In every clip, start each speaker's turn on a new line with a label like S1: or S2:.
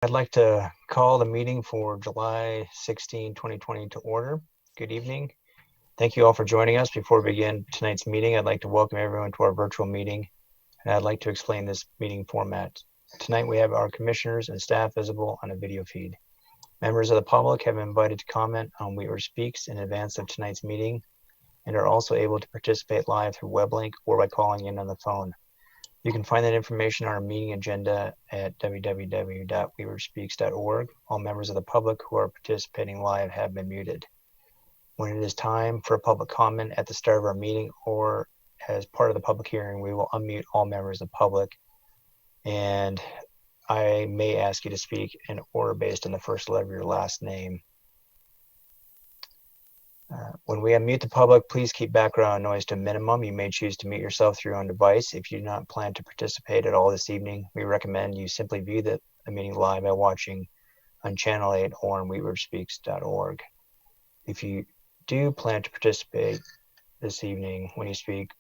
S1: I'd like to call the meeting for July 16, 2020 to order. Good evening. Thank you all for joining us. Before we begin tonight's meeting, I'd like to welcome everyone to our virtual meeting, and I'd like to explain this meeting format. Tonight we have our commissioners and staff visible on a video feed. Members of the public have been invited to comment on Weaver Speaks in advance of tonight's meeting and are also able to participate live through web link or by calling in on the phone. You can find that information on our meeting agenda at www.weaverspeaks.org. All members of the public who are participating live have been muted. When it is time for a public comment at the start of our meeting or as part of the public hearing, we will unmute all members of the public, and I may ask you to speak in order based on the first letter of your last name. When we unmute the public, please keep background noise to a minimum. You may choose to mute yourself through your own device. If you do not plan to participate at all this evening, we recommend you simply view the meeting live by watching on Channel 8 or on weaverspeaks.org. If you do plan to participate this evening, when you speak,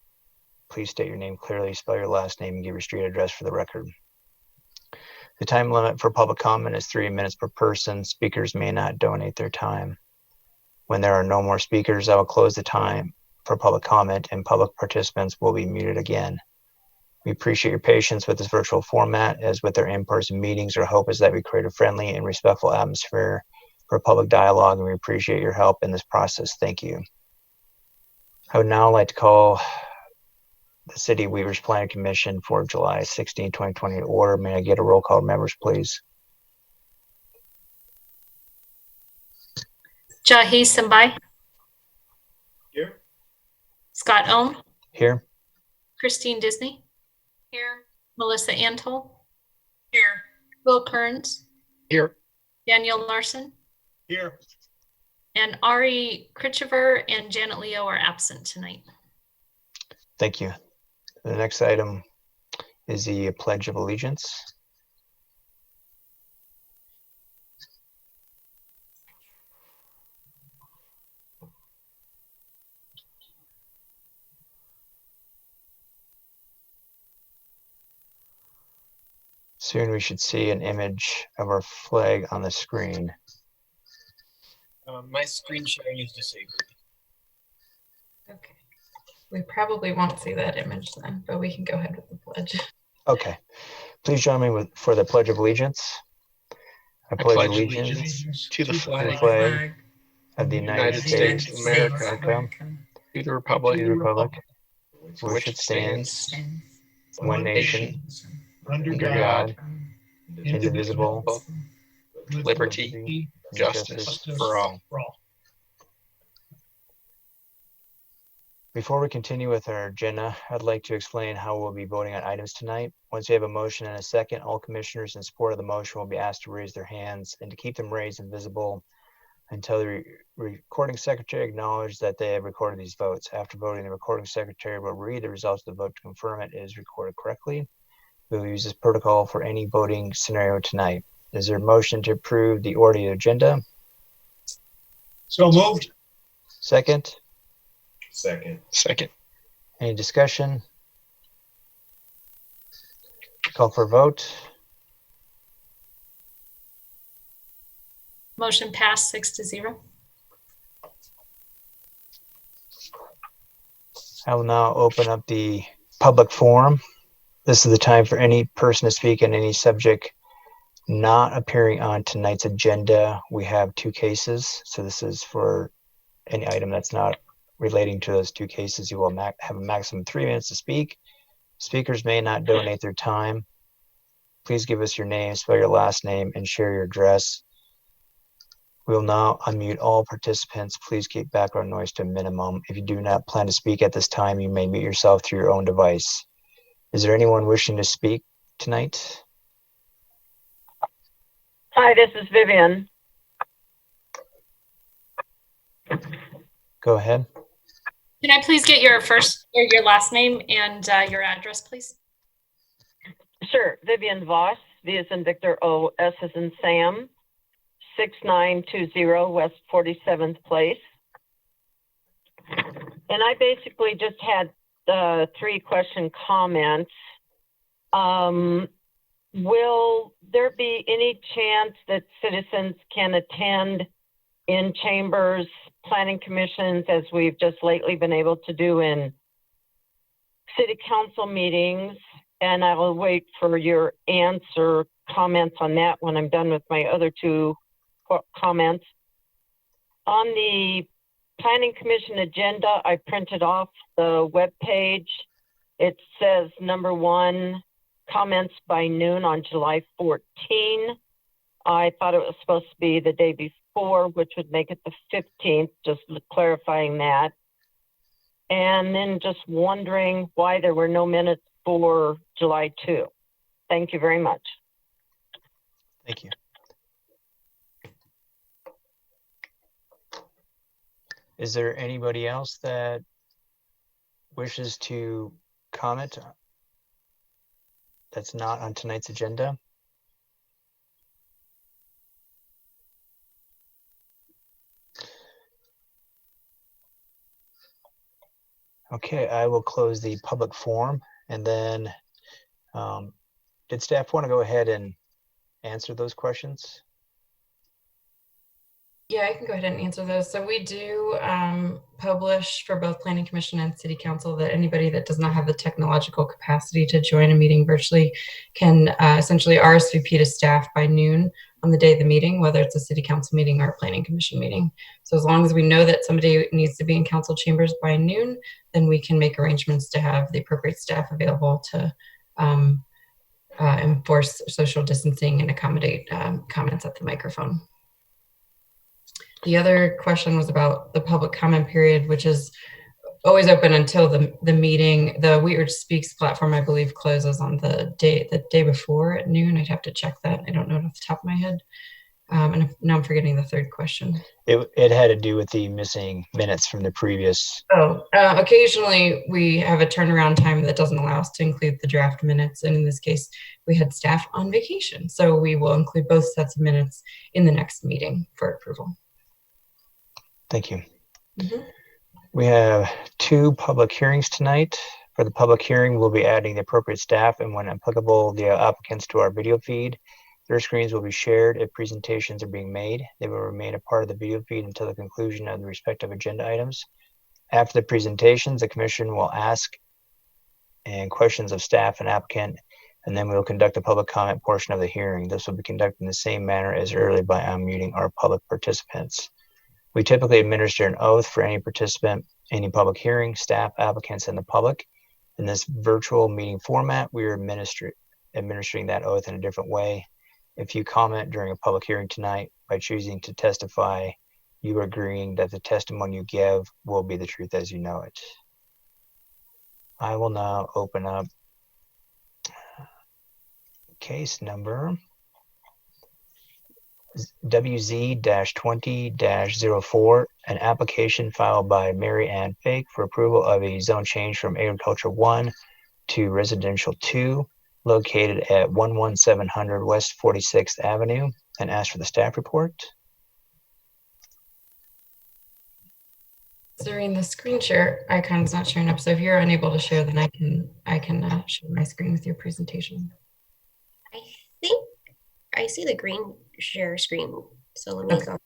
S1: please state your name clearly, spell your last name, and give your street address for the record. The time limit for public comment is 3 minutes per person. Speakers may not donate their time. When there are no more speakers, I will close the time for public comment and public participants will be muted again. We appreciate your patience with this virtual format. As with our in-person meetings, our hope is that we create a friendly and respectful atmosphere for public dialogue, and we appreciate your help in this process. Thank you. I would now like to call the City of Weaver's Planning Commission for July 16, 2020 to order. May I get a roll call, members, please?
S2: Jahi Sambai.
S3: Here.
S2: Scott Ohm.
S1: Here.
S2: Christine Disney.
S4: Here.
S2: Melissa Antol.
S4: Here.
S2: Will Kearns.
S3: Here.
S2: Daniel Larson.
S3: Here.
S2: And Ari Krichever and Janet Leo are absent tonight.
S1: Thank you. The next item is the Pledge of Allegiance. Soon we should see an image of our flag on the screen.
S3: My screen sharing is disabled.
S4: Okay. We probably won't see that image then, but we can go ahead with the pledge.
S1: Okay. Please join me for the Pledge of Allegiance. I pledge allegiance
S3: to the flag
S1: of the United States of America,
S3: to the republic
S1: for which it stands, one nation, under God, indivisible,
S3: with liberty, justice for all.
S1: Before we continue with our agenda, I'd like to explain how we'll be voting on items tonight. Once we have a motion and a second, all commissioners in support of the motion will be asked to raise their hands and to keep them raised and visible until the recording secretary acknowledges that they have recorded these votes. After voting, the recording secretary will read the results of the vote to confirm it is recorded correctly. We will use this protocol for any voting scenario tonight. Is there a motion to approve the audio agenda?
S3: So moved.
S1: Second?
S3: Second.
S1: Any discussion? Call for a vote.
S2: Motion passed 6-0.
S1: I will now open up the public forum. This is the time for any person to speak on any subject not appearing on tonight's agenda. We have 2 cases, so this is for any item that's not relating to those 2 cases. You will have a maximum of 3 minutes to speak. Speakers may not donate their time. Please give us your name, spell your last name, and share your address. We will now unmute all participants. Please keep background noise to a minimum. If you do not plan to speak at this time, you may mute yourself through your own device. Is there anyone wishing to speak tonight?
S5: Hi, this is Vivian.
S1: Go ahead.
S2: Can I please get your first or your last name and your address, please?
S5: Sure, Vivian Voss, V as in Victor, O, S as in Sam, 6920 West 47th Place. And I basically just had 3 question comments. Will there be any chance that citizens can attend in chambers, planning commissions, as we've just lately been able to do in city council meetings? And I will wait for your comments on that when I'm done with my other two comments. On the planning commission agenda, I printed off the web page. It says number 1, comments by noon on July 14. I thought it was supposed to be the day before, which would make it the 15th, just clarifying that. And then just wondering why there were no minutes for July 2. Thank you very much.
S1: Thank you. Is there anybody else that wishes to comment that's not on tonight's agenda? Okay, I will close the public forum, and then did staff want to go ahead and answer those questions?
S4: Yeah, I can go ahead and answer those. So we do publish for both Planning Commission and City Council that anybody that does not have the technological capacity to join a meeting virtually can essentially RSVP to staff by noon on the day of the meeting, whether it's a City Council meeting or a Planning Commission meeting. So as long as we know that somebody needs to be in council chambers by noon, then we can make arrangements to have the appropriate staff available to enforce social distancing and accommodate comments at the microphone. The other question was about the public comment period, which is always open until the meeting. The We Urge Speaks platform, I believe, closes on the day before at noon. I'd have to check that. I don't know it off the top of my head. And now I'm forgetting the third question.
S1: It had to do with the missing minutes from the previous.
S4: Occasionally we have a turnaround time that doesn't allow us to include the draft minutes. And in this case, we had staff on vacation. So we will include both sets of minutes in the next meeting for approval.
S1: Thank you.
S4: Mm-hmm.
S1: We have 2 public hearings tonight. For the public hearing, we'll be adding the appropriate staff and, when applicable, the applicants to our video feed. Their screens will be shared if presentations are being made. They will remain a part of the video feed until the conclusion of the respective agenda items. After the presentations, the commission will ask and questions of staff and applicant, and then we will conduct a public comment portion of the hearing. This will be conducted in the same manner as earlier by unmuting our public participants. We typically administer an oath for any participant, any public hearing, staff, applicants, and the public. In this virtual meeting format, we are administering that oath in a different way. If you comment during a public hearing tonight by choosing to testify, you are agreeing that the testimony you give will be the truth as you know it. I will now open up case number WZ-20-04, an application filed by Mary Ann Fake for approval of a zone change from Agriculture 1 to Residential 2, located at 11700 West 46th Avenue, and ask for the staff report.
S4: Zareen, the screen share icon is not showing up. So if you're unable to share, then I can share my screen with your presentation.
S6: I think I see the green share screen. So let me go.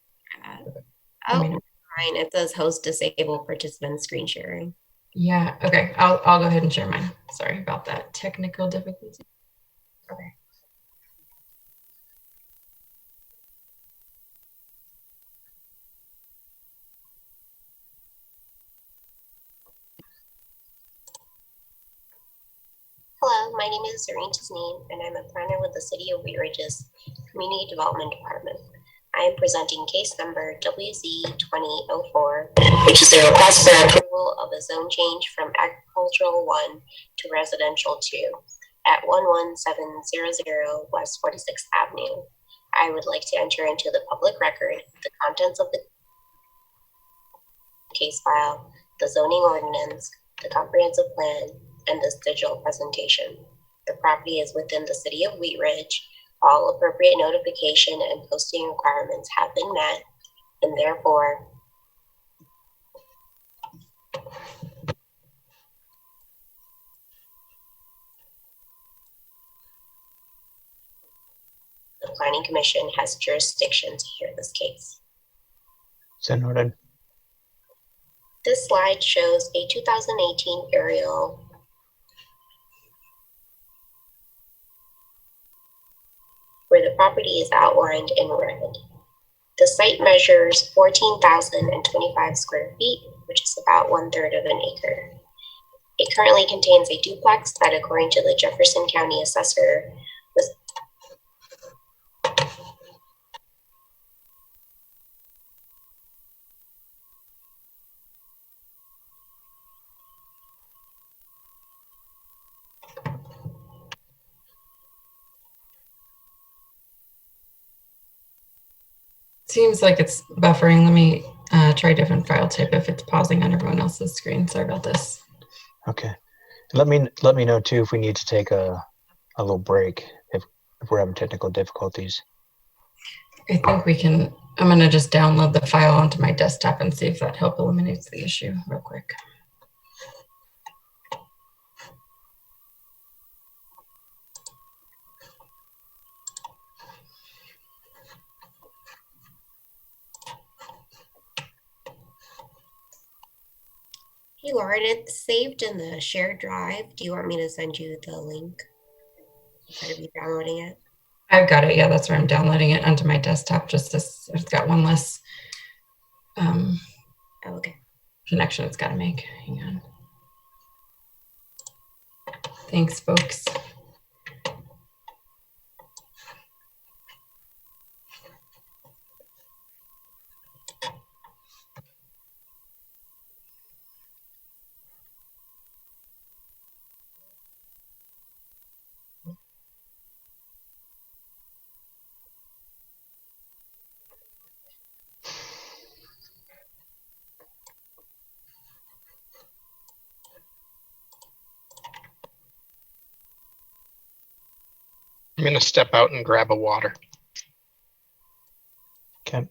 S6: Oh, fine. It says host disabled participant screen sharing.
S4: Yeah. Okay. I'll go ahead and share mine. Sorry about that technical difficulty.
S6: Okay. Hello, my name is Zareen Tasneem, and I'm a planner with the City of Wheat Ridge's Community Development Department. I am presenting case number WZ-20-04, which is a request for approval of a zone change from Agricultural 1 to Residential 2 at 11700 West 46th Avenue. I would like to enter into the public record the contents of the case file, the zoning ordinance, the comprehensive plan, and this digital presentation. The property is within the City of Wheat Ridge. All appropriate notification and posting requirements have been met, and therefore Planning Commission has jurisdiction to hear this case.
S1: So noted.
S6: This slide shows a 2018 aerial where the property is outlined in red. The site measures 14,025 square feet, which is about 1/3 of an acre. It currently contains a duplex that, according to the Jefferson County Assessor, was
S4: Seems like it's buffering. Let me try a different file type if it's pausing on everyone else's screen. Sorry about this.
S1: Okay. Let me know too if we need to take a little break if we're having technical difficulties.
S4: I think we can. I'm going to just download the file onto my desktop and see if that help eliminates the issue real quick.
S6: Hey Lauren, it's saved in the shared drive. Do you want me to send you the link? Try to be downloading it.
S4: I've got it. Yeah, that's where I'm downloading it onto my desktop. Just as it's got one less
S6: okay.
S4: connection it's got to make. Hang on. Thanks, folks.
S3: I'm going to step out and grab a water.
S1: Okay.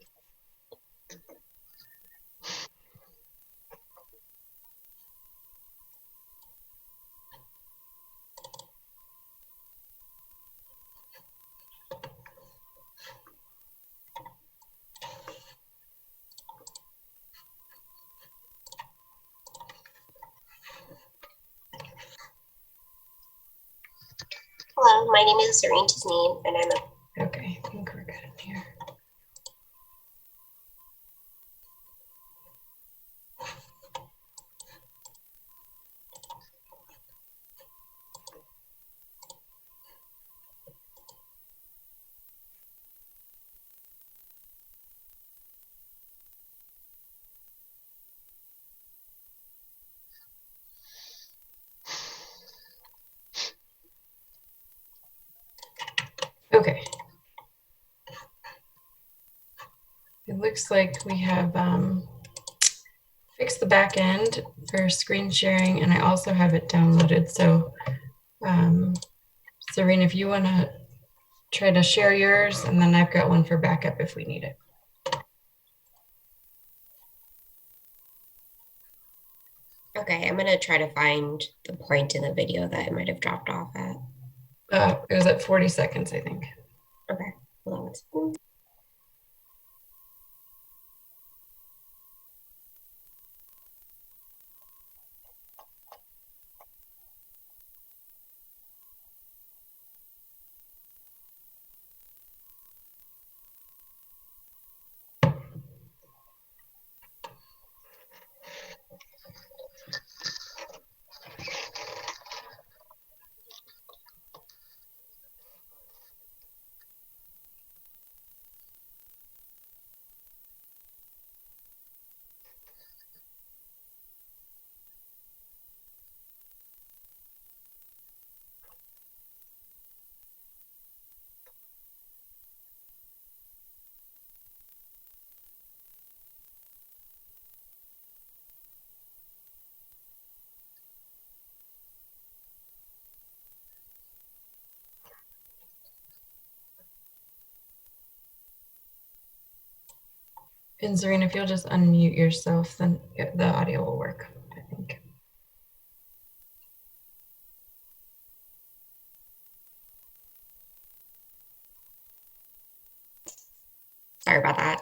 S6: Hello, my name is Zareen Tasneem, and I'm a...
S4: Okay, I think we're good in here. Okay. It looks like we have fixed the back end for screen sharing, and I also have it downloaded. So, Serene, if you want to try to share yours, and then I've got one for backup if we need it.
S6: Okay, I'm gonna try to find the point in the video that it might have dropped off at.
S4: It was at 40 seconds, I think.
S6: Okay, hold on.
S4: And Serene, if you'll just unmute yourself, then the audio will work, I think.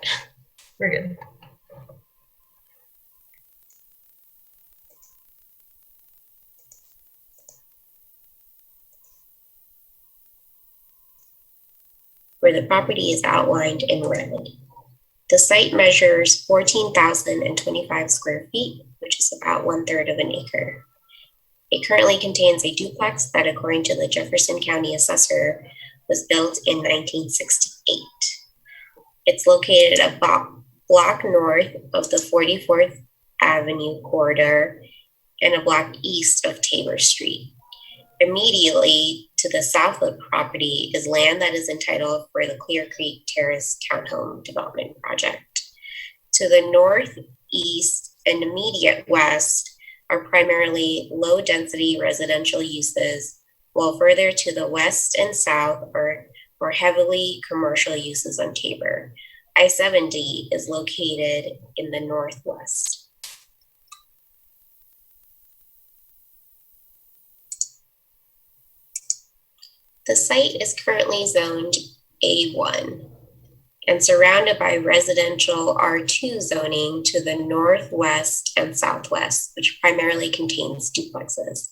S2: that.
S4: We're good.
S6: where the property is outlined in red. The site measures 14,025 square feet, which is about 1/3 of an acre. It currently contains a duplex that, according to the Jefferson County Assessor, was built in 1968. It's located a block north of the 44th Avenue corridor and a block east of Tabor Street. Immediately to the south of the property is land that is entitled for the Clear Creek Terrace Townhome Development Project. To the northeast and immediate west are primarily low-density residential uses, while further to the west and south are more heavily commercial uses on Tabor. I-70 is located in the northwest. The site is currently zoned A1 and surrounded by residential R2 zoning to the northwest and southwest, which primarily contains duplexes.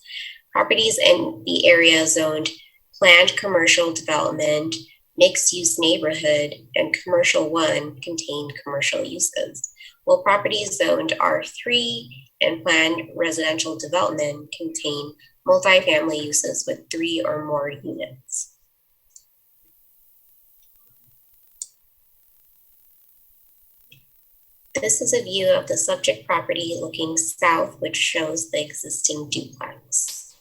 S6: Properties in the area zoned planned commercial development, mixed-use neighborhood, and commercial 1 contain commercial uses, while properties zoned R3 and planned residential development contain multifamily uses with 3 or more units. This is a view of the subject property looking south, which shows the existing duplex.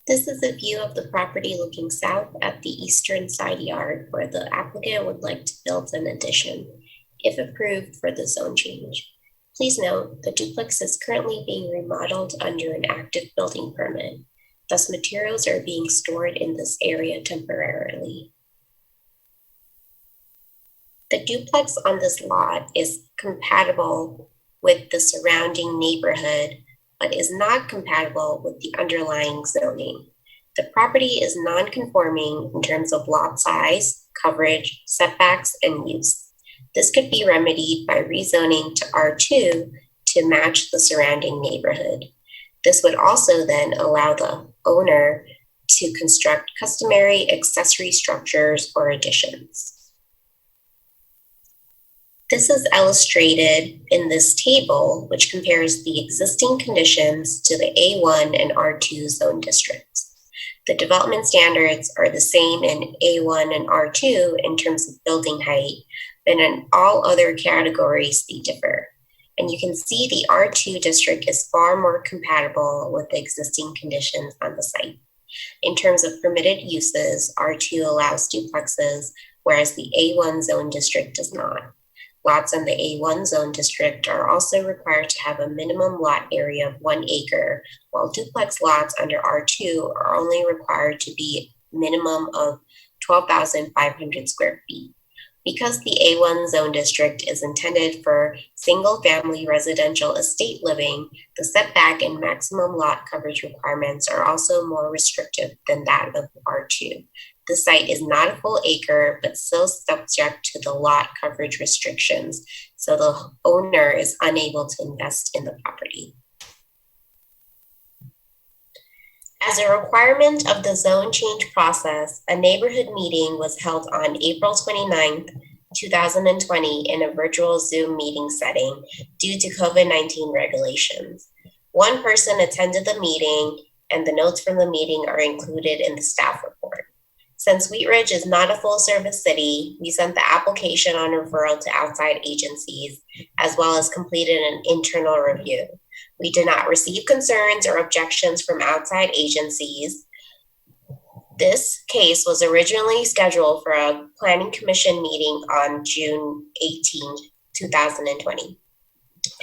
S6: This is a view of the property looking south at the eastern side yard where the applicant would like to build an addition, if approved for the zone change. Please note, the duplex is currently being remodeled under an active building permit. Thus, materials are being stored in this area temporarily. The duplex on this lot is compatible with the surrounding neighborhood, but is not compatible with the underlying zoning. The property is non-conforming in terms of lot size, coverage, setbacks, and use. This could be remedied by rezoning to R2 to match the surrounding neighborhood. This would also then allow the owner to construct customary accessory structures or additions. This is illustrated in this table, which compares the existing conditions to the A1 and R2 zone districts. The development standards are the same in A1 and R2 in terms of building height, but in all other categories, they differ. And you can see the R2 district is far more compatible with the existing conditions on the site. In terms of permitted uses, R2 allows duplexes, whereas the A1 zone district does not. Lots in the A1 zone district are also required to have a minimum lot area of 1 acre, while duplex lots under R2 are only required to be minimum of 12,500 square feet. Because the A1 zone district is intended for single-family residential estate living, the setback and maximum lot coverage requirements are also more restrictive than that of R2. The site is not a full acre, but still subject to the lot coverage restrictions, so the owner is unable to invest in the property. As a requirement of the zone change process, a neighborhood meeting was held on April 29th, 2020 in a virtual Zoom meeting setting due to COVID-19 regulations. One person attended the meeting, and the notes from the meeting are included in the staff report. Since Wheat Ridge is not a full-service city, we sent the application on referral to outside agencies, as well as completed an internal review. We did not receive concerns or objections from outside agencies. This case was originally scheduled for a Planning Commission meeting on June 18, 2020.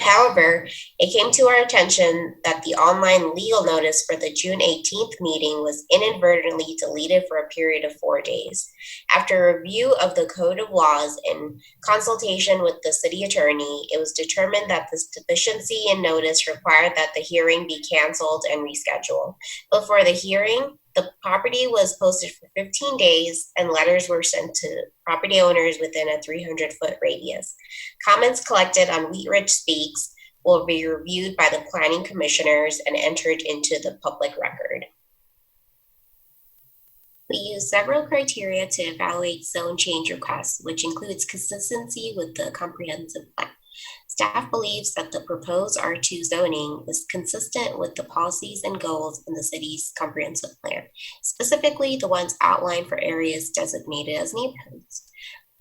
S6: However, it came to our attention that the online legal notice for the June 18th meeting was inadvertently deleted for a period of 4 days. After review of the Code of Laws and consultation with the city attorney, it was determined that this deficiency in notice required that the hearing be canceled and rescheduled. Before the hearing, The property was posted for 15 days and letters were sent to property owners within a 300-foot radius. Comments collected on Wheat Ridge Speaks will be reviewed by the planning commissioners and entered into the public record. We use several criteria to evaluate zone change requests, which includes consistency with the comprehensive plan. Staff believes that the proposed R2 zoning is consistent with the policies and goals in the city's comprehensive plan, specifically the ones outlined for areas designated as neighborhoods.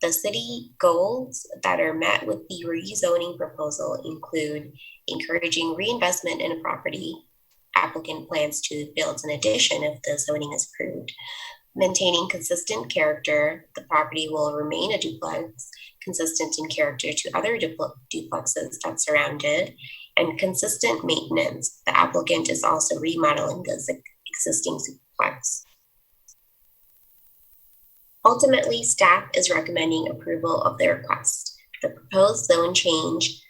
S6: The city goals that are met with the rezoning proposal include encouraging reinvestment in a property. Applicant plans to build an addition if the zoning is approved. Maintaining consistent character, the property will remain a duplex, consistent in character to other duplexes that surround it, and consistent maintenance. The applicant is also remodeling the existing duplex. Ultimately, staff is recommending approval of the request. The proposed zone change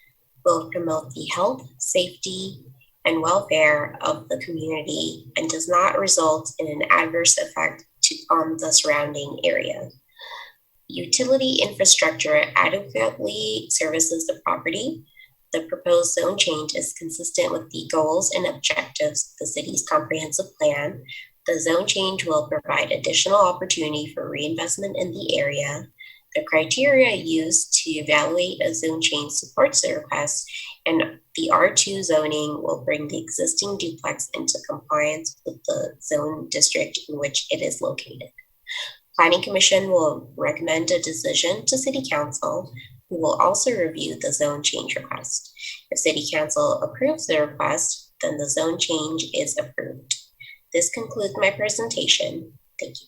S6: will promote the health, safety, and welfare of the community and does not result in an adverse effect on the surrounding area. Utility infrastructure adequately services the property. The proposed zone change is consistent with the goals and objectives of the city's comprehensive plan. The zone change will provide additional opportunity for reinvestment in the area. The criteria used to evaluate a zone change supports the request, and the R2 zoning will bring the existing duplex into compliance with the zone district in which it is located. Planning Commission will recommend a decision to City Council, who will also review the zone change request. If City Council approves the request, then the zone change is approved. This concludes my presentation. Thank you.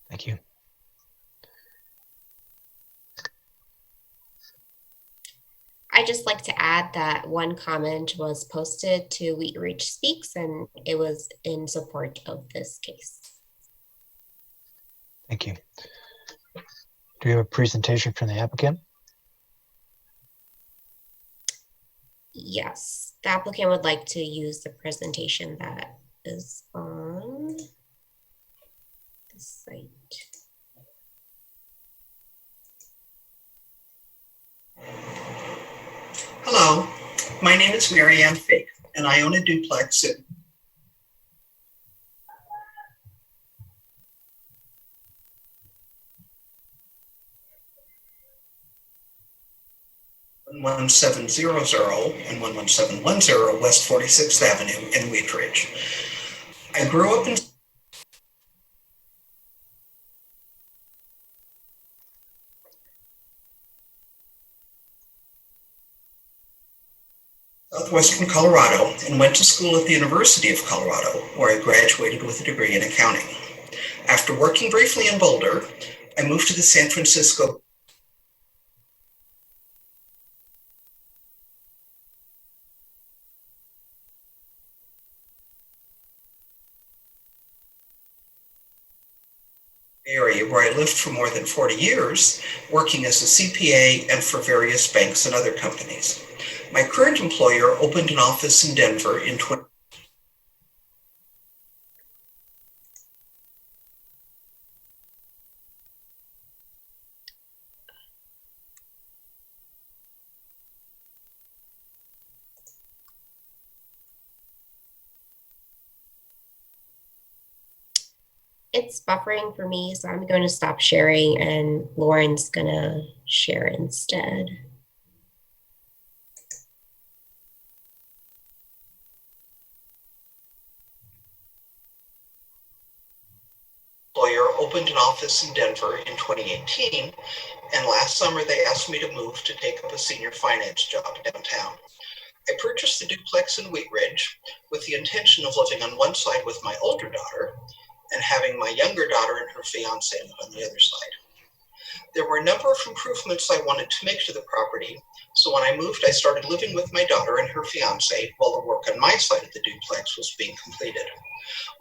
S1: Thank you.
S6: I'd just like to add that one comment was posted to Wheat Ridge Speaks, and it was in support of this case.
S1: Thank you. Do we have a presentation from the applicant?
S6: Yes, the applicant would like to use the presentation that is on the site.
S7: Hello, my name is Mary Ann Faith, and I own a duplex at 11700 and 11710 West 46th Avenue in Wheat Ridge. I grew up in southwestern Colorado and went to school at the University of Colorado, where I graduated with a degree in accounting. After working briefly in Boulder, I moved to the San Francisco area, where I lived for more than 40 years, working as a CPA and for various banks and other companies. My current employer opened an office in Denver in 20.
S6: It's buffering for me, so I'm going to stop sharing and Lauren's going to share instead.
S7: Employer opened an office in Denver in 2018, and last summer they asked me to move to take up a senior finance job downtown. I purchased the duplex in Wheat Ridge with the intention of living on one side with my older daughter and having my younger daughter and her fiance live on the other side. There were a number of improvements I wanted to make to the property, so when I moved, I started living with my daughter and her fiance while the work on my side of the duplex was being completed.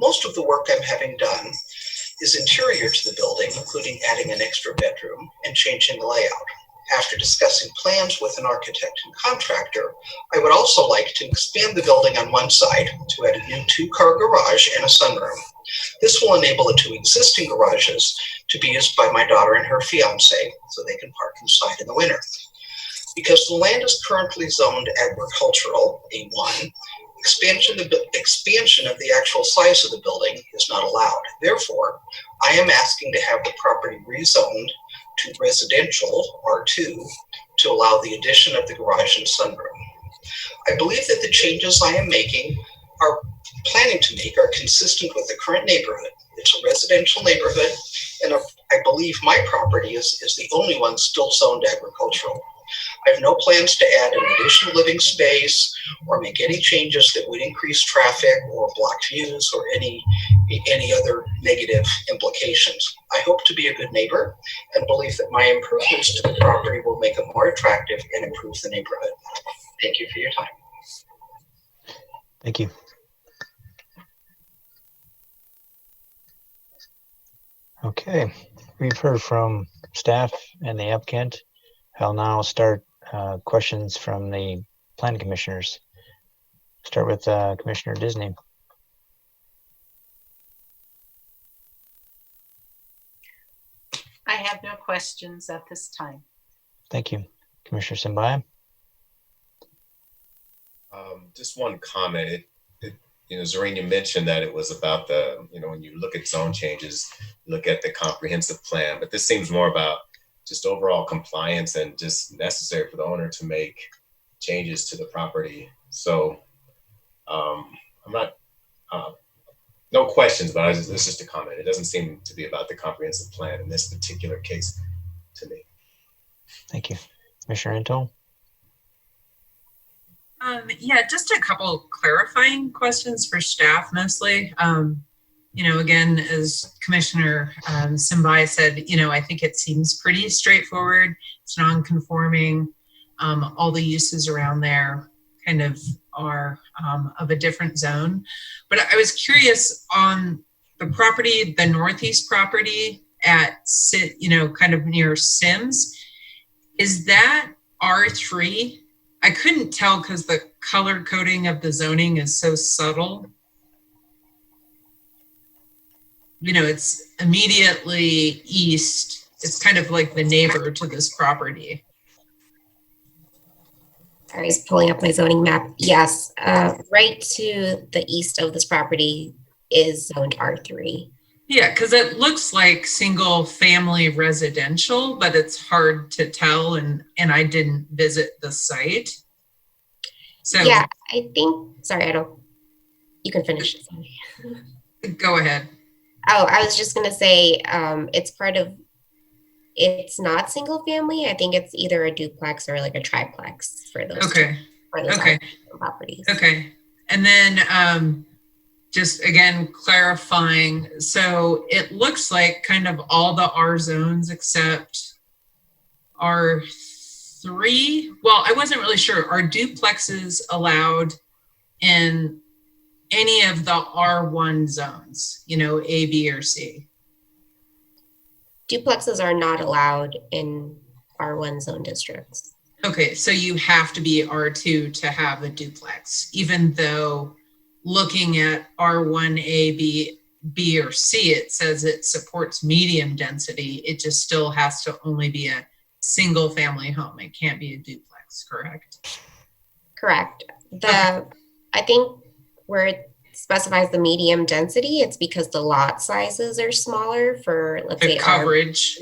S7: Most of the work I'm having done is interior to the building, including adding an extra bedroom and changing the layout. After discussing plans with an architect and contractor, I would also like to expand the building on one side to add a new 2-car garage and a sunroom. This will enable the 2 existing garages to be used by my daughter and her fiance so they can park inside in the winter. Because the land is currently zoned agricultural, A1, expansion of the actual size of the building is not allowed. Therefore, I am asking to have the property rezoned to residential, R2, to allow the addition of the garage and sunroom. I believe that the changes I am planning to make are consistent with the current neighborhood. It's a residential neighborhood, and I believe my property is the only one still zoned agricultural. I have no plans to add an additional living space or make any changes that would increase traffic or block views or any other negative implications. I hope to be a good neighbor and believe that my improvements to the property will make it more attractive and improve the neighborhood. Thank you for your time.
S1: Thank you. Okay, we've heard from staff and the applicant. I'll now start questions from the planning commissioners. Start with Commissioner Disney.
S8: I have no questions at this time.
S1: Thank you. Commissioner Simbaya?
S9: Just one comment. Zoreen, you mentioned that it was about the, when you look at zone changes, look at the comprehensive plan, but this seems more about just overall compliance and just necessary for the owner to make changes to the property. So I'm not, no questions, but it's just a comment. It doesn't seem to be about the comprehensive plan in this particular case to me.
S1: Thank you. Commissioner Intel?
S4: Yeah, just a couple clarifying questions for staff mostly. Again, as Commissioner Simbai said, I think it seems pretty straightforward. It's non-conforming. All the uses around there kind of are of a different zone. But I was curious on the property, the northeast property at, kind of near Sims, is that R3? I couldn't tell because the color coding of the zoning is so subtle. It's immediately east. It's kind of like the neighbor to this property.
S6: Sorry, I was pulling up my zoning map. Yes, right to the east of this property is zoned R3.
S4: Yeah, because it looks like single family residential, but it's hard to tell, and I didn't visit the site. So
S6: yeah, I think, sorry, you can finish it. Sorry.
S4: Go ahead.
S6: Oh, I was just going to say it's not single family. I think it's either a duplex or like a triplex for those properties.
S4: Okay. And then just again, clarifying. So it looks like kind of all the R zones except R3. Well, I wasn't really sure. Are duplexes allowed in any of the R1 zones, A, B, or C?
S6: Duplexes are not allowed in R1 zone districts.
S4: Okay, so you have to be R2 to have a duplex, even though looking at R1, A, B, or C, it says it supports medium density. It just still has to only be a single family home. It can't be a duplex, correct?
S6: Correct. I think where it specifies the medium density, it's because the lot sizes are smaller for, let's say,
S4: coverage.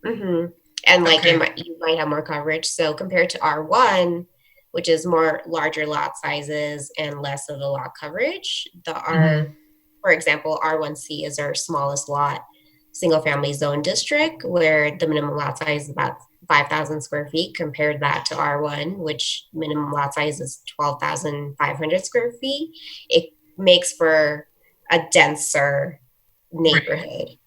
S6: And like you might have more coverage. So compared to R1, which is more larger lot sizes and less of the lot coverage, for example, R1C is our smallest lot single family zone district, where the minimum lot size is about 5,000 square feet. Compared that to R1, which minimum lot size is 12,500 square feet. It makes for a denser neighborhood.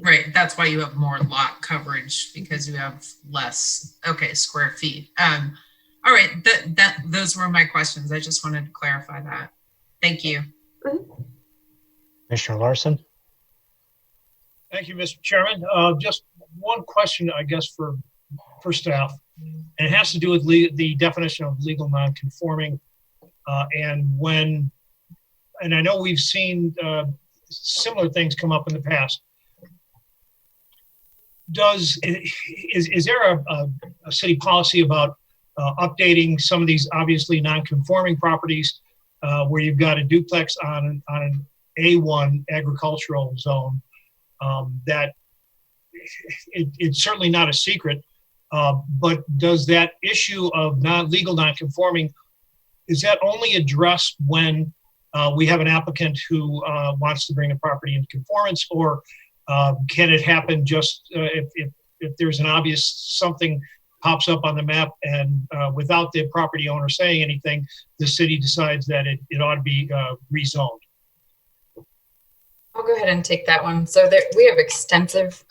S4: Right. That's why you have more lot coverage, because you have less square feet. All right. Those were my questions. I just wanted to clarify that. Thank you.
S1: Commissioner Larson?
S10: Thank you, Mr. Chairman. Just one question, I guess, for for staff, and it has to do with the definition of legal non-conforming. And I know we've seen similar things come up in the past. Is there a city policy about updating some of these obviously non-conforming properties where you've got a duplex on an A1 agricultural zone that it's certainly not a secret, but does that issue of legal non-conforming, is that only addressed when we have an applicant who wants to bring a property into conformance, or can it happen just if there's an obvious something pops up on the map and without the property owner saying anything, the city decides that it ought to be rezoned?
S4: I'll go ahead and take that one. So we have extensive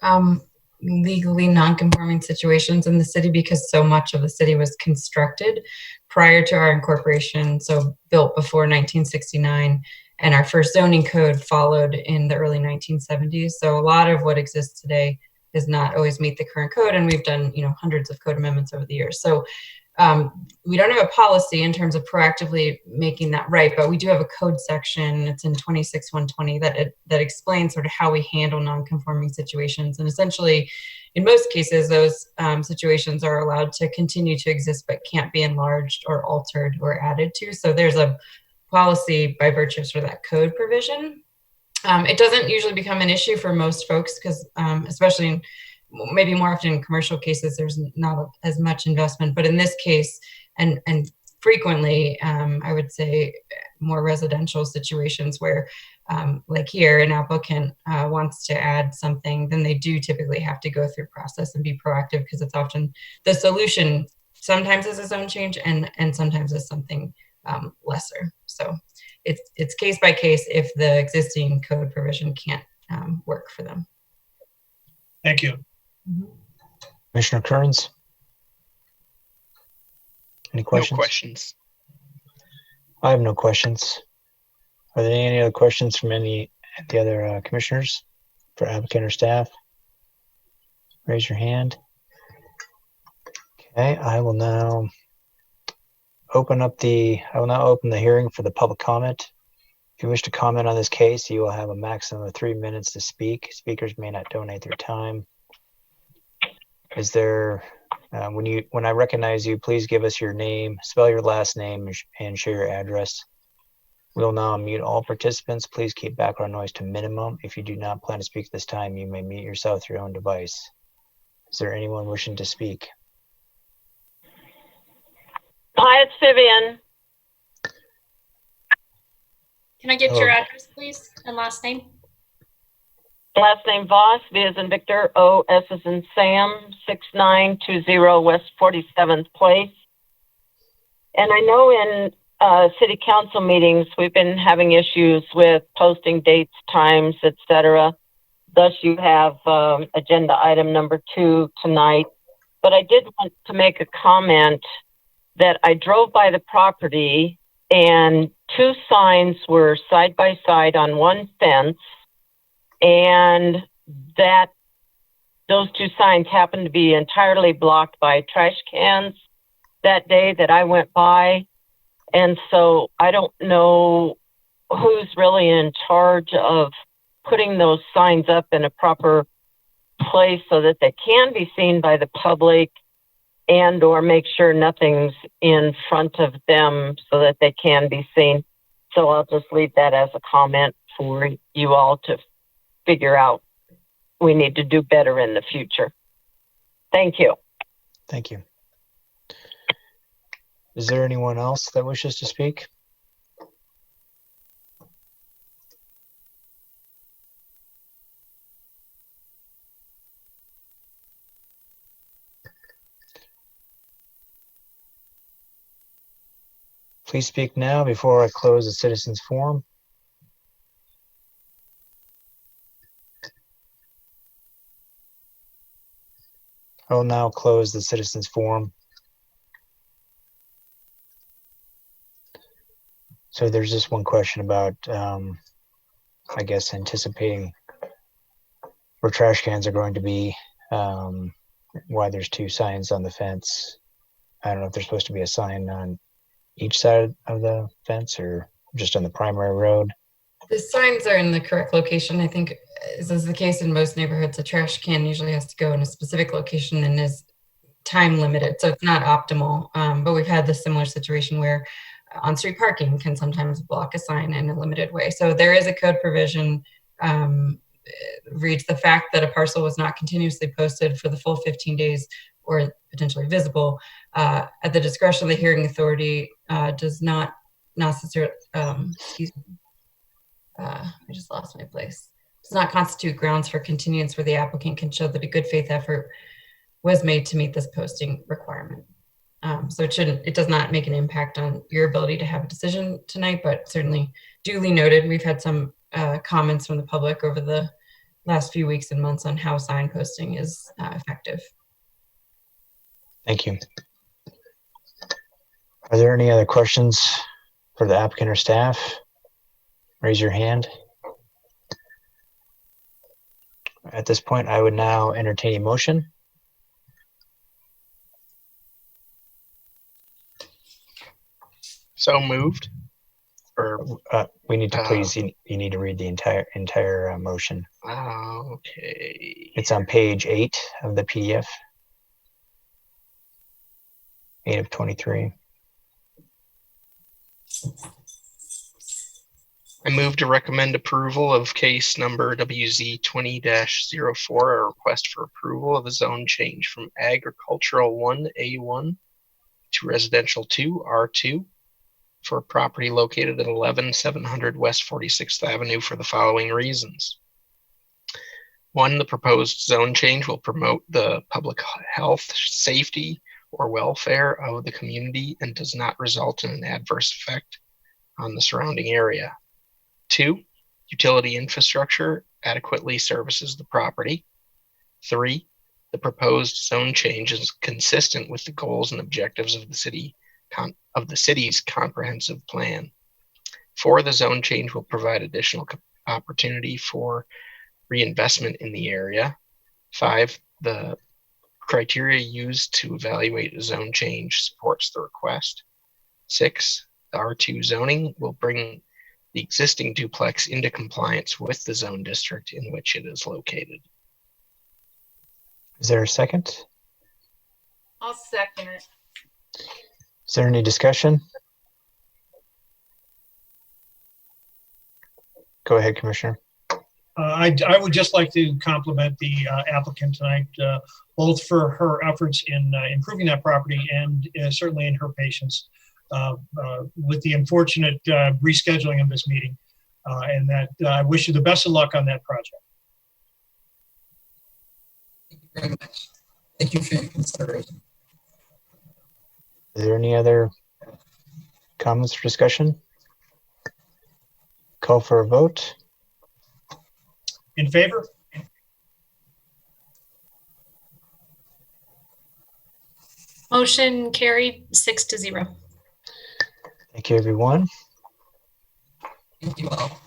S4: legally non-conforming situations in the city because so much of the city was constructed prior to our incorporation, so built before 1969, and our first zoning code followed in the early 1970s. So a lot of what exists today does not always meet the current code, and we've done hundreds of code amendments over the years. So we don't have a policy in terms of proactively making that right, but we do have a code section. It's in 26-120 that explains sort of how we handle non-conforming situations. And essentially, in most cases, those situations are allowed to continue to exist, but can't be enlarged or altered or added to. So there's a policy by virtue of sort of that code provision. It doesn't usually become an issue for most folks because, especially in maybe more often in commercial cases, there's not as much investment. But in this case, and frequently, I would say more residential situations where, like here, an applicant wants to add something, then they do typically have to go through process and be proactive because it's often the solution sometimes is a zone change and sometimes is something lesser. So it's case by case if the existing code provision can't work for them.
S10: Thank you.
S1: Commissioner Kearns? Any questions?
S3: No questions.
S1: I have no questions. Are there any other questions from the other commissioners for applicant or staff? Raise your hand. Okay, I will now open the hearing for the public comment. If you wish to comment on this case, you will have a maximum of 3 minutes to speak. Speakers may not donate their time. Is there, when I recognize you, please give us your name, spell your last name, and share your address. We'll now mute all participants. Please keep background noise to minimum. If you do not plan to speak this time, you may mute yourself through your own device. Is there anyone wishing to speak?
S5: Hi, it's Vivian.
S2: Can I get
S1: Hello.
S2: your address, please, and last name?
S5: Last name Voss, V as in Victor, O, S as in Sam, 6920 West 47th Place. And I know in city council meetings, we've been having issues with posting dates, times, etc. Thus, you have agenda item number 2 tonight. But I did want to make a comment that I drove by the property and 2 signs were side by side on one fence, and that those 2 signs happened to be entirely blocked by trash cans that day that I went by. And so I don't know who's really in charge of putting those signs up in a proper place so that they can be seen by the public and or make sure nothing's in front of them so that they can be seen. So I'll just leave that as a comment for you all to figure out. We need to do better in the future. Thank you.
S1: Thank you. Is there anyone else that wishes to speak? Please speak now before I close the citizens forum. I will now close the citizens forum. So there's just one question about, I guess, anticipating where trash cans are going to be why there's two signs on the fence. I don't know if there's supposed to be a sign on each side of the fence or just on the primary road.
S4: The signs are in the correct location. I think, as is the case in most neighborhoods, a trash can usually has to go in a specific location and is time limited, so it's not optimal. But we've had this similar situation where on-street parking can sometimes block a sign in a limited way. So there is a code provision, reads the fact that a parcel was not continuously posted for the full 15 days or potentially visible at the discretion of the hearing authority does not necessarily, excuse me, I just lost my place. Does not constitute grounds for continuance where the applicant can show that a good faith effort was made to meet this posting requirement. So it does not make an impact on your ability to have a decision tonight, but certainly duly noted. We've had some comments from the public over the last few weeks and months on how sign posting is effective.
S1: Thank you. Are there any other questions for the applicant or staff? Raise your hand. At this point, I would now entertain a motion.
S3: So moved. Or
S1: we need to please, you need to read the entire motion.
S3: Okay.
S1: It's on page 8 of the PDF. 8 of 23.
S3: I move to recommend approval of case number WZ 20-04, a request for approval of a zone change from agricultural 1A1 to residential 2 R2 for a property located at 11700 West 46th Avenue for the following reasons. 1, the proposed zone change will promote the public health, safety, or welfare of the community and does not result in an adverse effect on the surrounding area. 2, utility infrastructure adequately services the property. 3, the proposed zone change is consistent with the goals and objectives of the city's comprehensive plan. 4, the zone change will provide additional opportunity for reinvestment in the area. 5, the criteria used to evaluate a zone change supports the request. 6, the R2 zoning will bring the existing duplex into compliance with the zone district in which it is located.
S1: Is there a second?
S8: I'll second it.
S1: Is there any discussion? Go ahead, Commissioner.
S10: I would just like to compliment the applicant tonight, both for her efforts in improving that property and certainly in her patience with the unfortunate rescheduling of this meeting. And that I wish you the best of luck on that project.
S11: Thank you very much. Thank you for your consideration.
S1: Is there any other comments or discussion? Call for a vote.
S10: In favor?
S2: Motion carried 6-0.
S1: Thank you, everyone.
S11: Thank you all.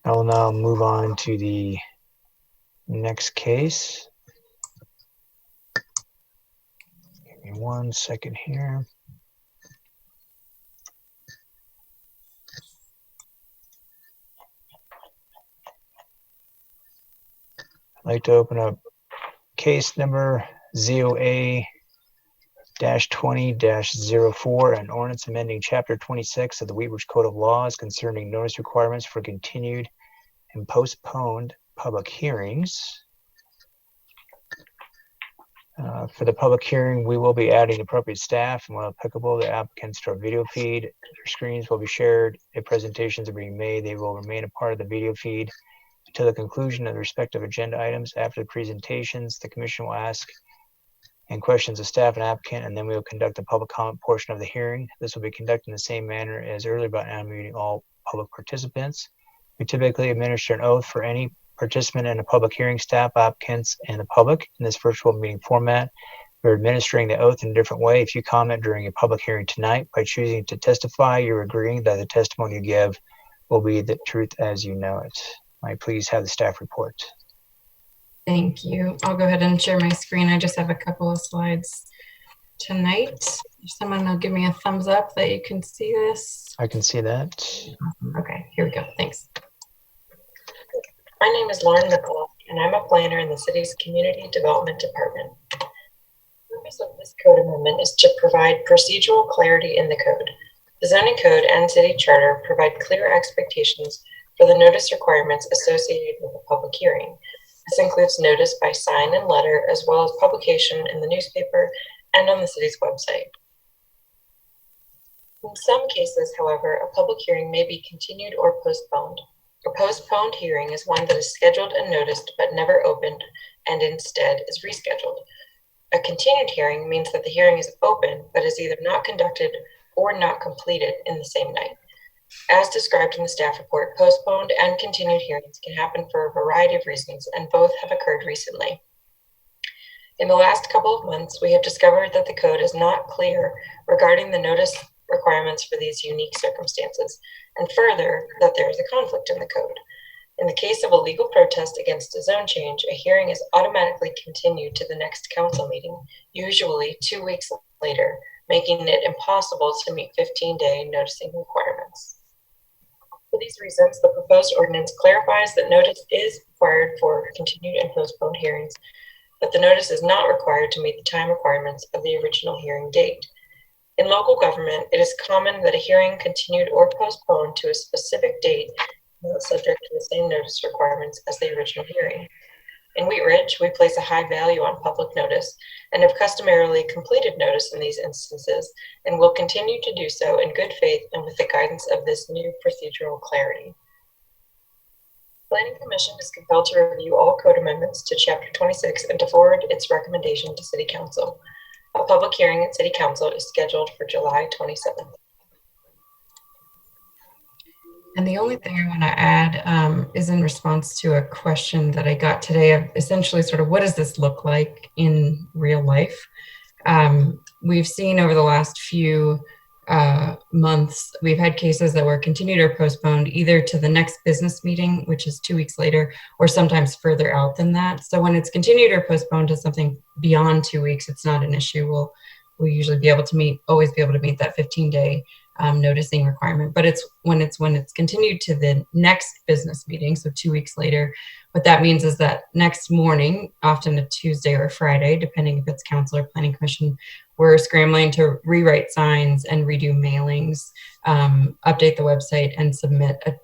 S1: I will now move on to the next case. Give me 1 second here. I'd like to open up case number ZOA-20-04, an ordinance amending Chapter 26 of the Wheat Ridge Code of Laws concerning notice requirements for continued and postponed public hearings. For the public hearing, we will be adding appropriate staff and, when applicable, the applicants to our video feed. Their screens will be shared. If presentations are being made, they will remain a part of the video feed until the conclusion of the respective agenda items. After the presentations, the commission will ask and questions of staff and applicant, and then we will conduct the public comment portion of the hearing. This will be conducted in the same manner as earlier by unmuting all public participants. We typically administer an oath for any participant in a public hearing, staff, applicants, and the public. In this virtual meeting format, we're administering the oath in a different way. If you comment during a public hearing tonight by choosing to testify, you're agreeing that the testimony you give will be the truth as you know it. Might I please have the staff report?
S4: Thank you. I'll go ahead and share my screen. I just have a couple of slides tonight. If someone will give me a thumbs up that you can see this.
S1: I can see that.
S4: Okay, here we go. Thanks. My name is Lauren Mikulov, and I'm a planner in the city's Community Development Department. The purpose of this code amendment is to provide procedural clarity in the code. The zoning code and city charter provide clear expectations for the notice requirements associated with a public hearing. This includes notice by sign and letter, as well as publication in the newspaper and on the city's website. In some cases, however, a public hearing may be continued or postponed. A postponed hearing is one that is scheduled and noticed but never opened and instead is rescheduled. A continued hearing means that the hearing is open but is either not conducted or not completed in the same night. As described in the staff report, postponed and continued hearings can happen for a variety of reasons, and both have occurred recently. In the last couple of months, we have discovered that the code is not clear regarding the notice requirements for these unique circumstances, and further, that there is a conflict in the code. In the case of a legal protest against a zone change, a hearing is automatically continued to the next council meeting, usually 2 weeks later, making it impossible to meet 15-day noticing requirements. For these reasons, the proposed ordinance clarifies that notice is required for continued and postponed hearings, but the notice is not required to meet the time requirements of the original hearing date. In local government, it is common that a hearing continued or postponed to a specific date is not subject to the same notice requirements as the original hearing. In Wheat Ridge, we place a high value on public notice and have customarily completed notice in these instances and will continue to do so in good faith and with the guidance of this new procedural clarity. The Planning Commission is compelled to review all code amendments to Chapter 26 and to forward its recommendation to City Council. A public hearing at City Council is scheduled for July 27th. And the only thing I want to add is in response to a question that I got today of essentially sort of what does this look like in real life? We've seen over the last few months, we've had cases that were continued or postponed either to the next business meeting, which is 2 weeks later, or sometimes further out than that. So when it's continued or postponed to something beyond 2 weeks, it's not an issue. We'll usually be able to always be able to meet that 15-day noticing requirement. But it's when it's continued to the next business meeting, so 2 weeks later, what that means is that next morning, often a Tuesday or a Friday, depending if it's council or planning commission, we're scrambling to rewrite signs and redo mailings, update the website, and submit a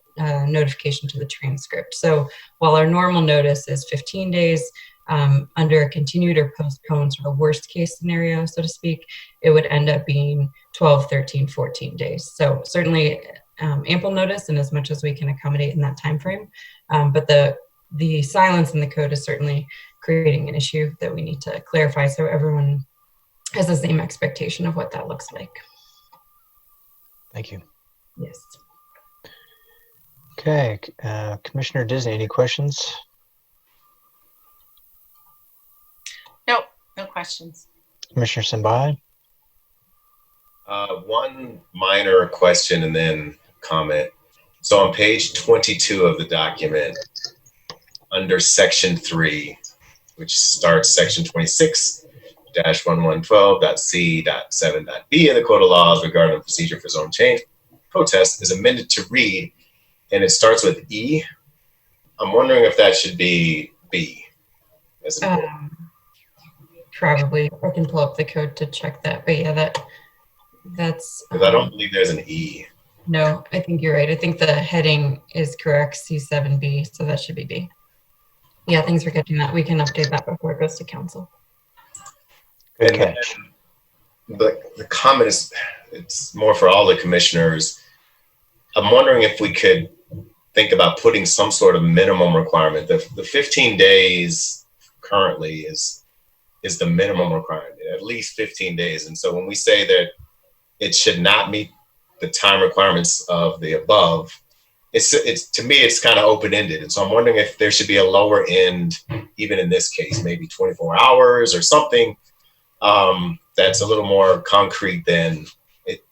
S4: notification to the transcript. So while our normal notice is 15 days, under a continued or postponed sort of worst case scenario, so to speak, it would end up being 12, 13, 14 days. So certainly ample notice and as much as we can accommodate in that time frame. But the silence in the code is certainly creating an issue that we need to clarify so everyone has the same expectation of what that looks like.
S1: Thank you.
S4: Yes.
S1: Okay, Commissioner Disney, any questions?
S8: Nope, no questions.
S1: Commissioner Simbai?
S9: One minor question and then comment. So on page 22 of the document, under section 3, which starts section 26-1112.c.7.b in the Code of Laws regarding the procedure for zone change protest is amended to read, and it starts with E. I'm wondering if that should be B. As
S4: Probably. I can pull up the code to check that. But yeah, that's.
S9: Because I don't believe there's an E.
S4: No, I think you're right. I think the heading is correct, C7B, so that should be B. Yeah, thanks for catching that. We can update that before it goes to council.
S1: Good catch.
S9: But the comment is, it's more for all the commissioners. I'm wondering if we could think about putting some sort of minimum requirement. The 15 days currently is the minimum requirement, at least 15 days. And so when we say that it should not meet the time requirements of the above, it's to me, it's kind of open-ended. And so I'm wondering if there should be a lower end, even in this case, maybe 24 hours or something that's a little more concrete than it.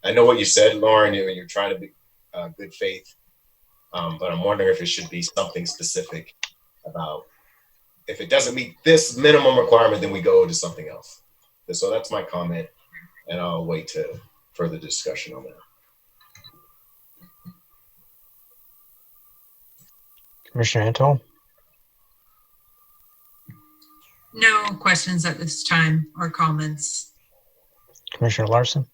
S9: I know what you said, Lauren, you're trying to be good faith, but I'm wondering if it should be something specific about if it doesn't meet this minimum requirement, then we go to something else. And so that's my comment, and I'll wait to further discussion on that.
S1: Commissioner Antal?
S12: No questions at this time or comments.
S1: Commissioner Larson?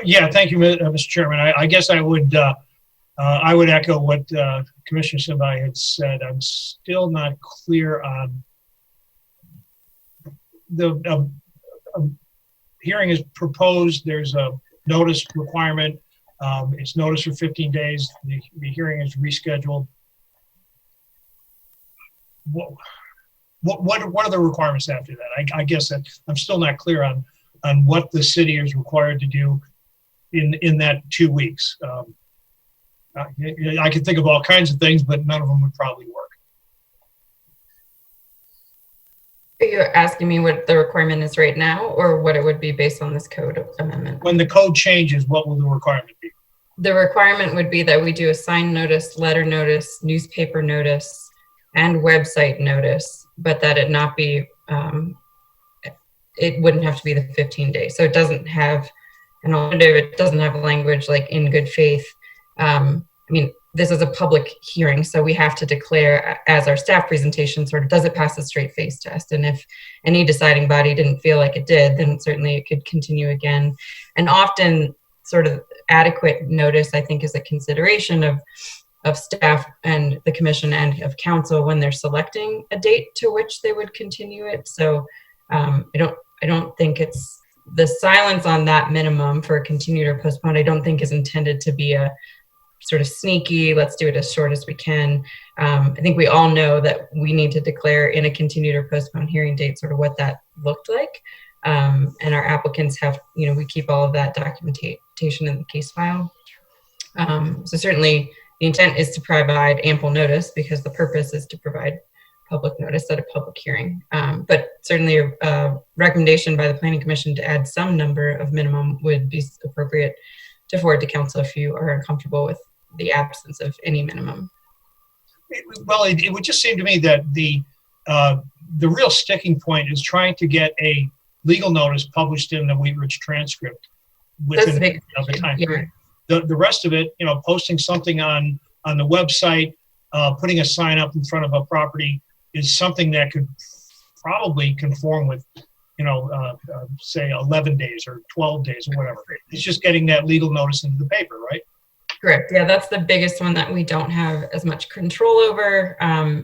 S10: Yeah, thank you, Mr. Chairman. I guess I would echo what Commissioner Simbai had said. I'm still not clear on the hearing is proposed. There's a notice requirement. It's noticed for 15 days. The hearing is rescheduled. What are the requirements after that? I guess that I'm still not clear on what the city is required to do in that 2 weeks. I could think of all kinds of things, but none of them would probably work.
S4: Are you asking me what the requirement is right now, or what it would be based on this code amendment?
S10: When the code changes, what will the requirement be?
S4: The requirement would be that we do a sign notice, letter notice, newspaper notice, and website notice, but that it not be, it wouldn't have to be the 15 days. So it doesn't have an alternative. It doesn't have a language like in good faith. I mean, this is a public hearing, so we have to declare as our staff presentation sort of, does it pass a straight face test? And if any deciding body didn't feel like it did, then certainly it could continue again. And often sort of adequate notice, I think, is a consideration of staff and the commission and of council when they're selecting a date to which they would continue it. So I don't think it's the silence on that minimum for continued or postponed. I don't think is intended to be a sort of sneaky, let's do it as short as we can. I think we all know that we need to declare in a continued or postponed hearing date sort of what that looked like. And our applicants have, we keep all of that documentation in the case file. So certainly the intent is to provide ample notice, because the purpose is to provide public notice at a public hearing. But certainly a recommendation by the Planning Commission to add some number of minimum would be appropriate to forward to council if you are uncomfortable with the absence of any minimum.
S10: Well, it would just seem to me that the real sticking point is trying to get a legal notice published in the Wheat Ridge transcript within the time period. The rest of it, posting something on the website, putting a sign up in front of a property is something that could probably conform with, say 11 days or 12 days or whatever. It's just getting that legal notice into the paper, right?
S4: Correct. Yeah, that's the biggest one that we don't have as much control over,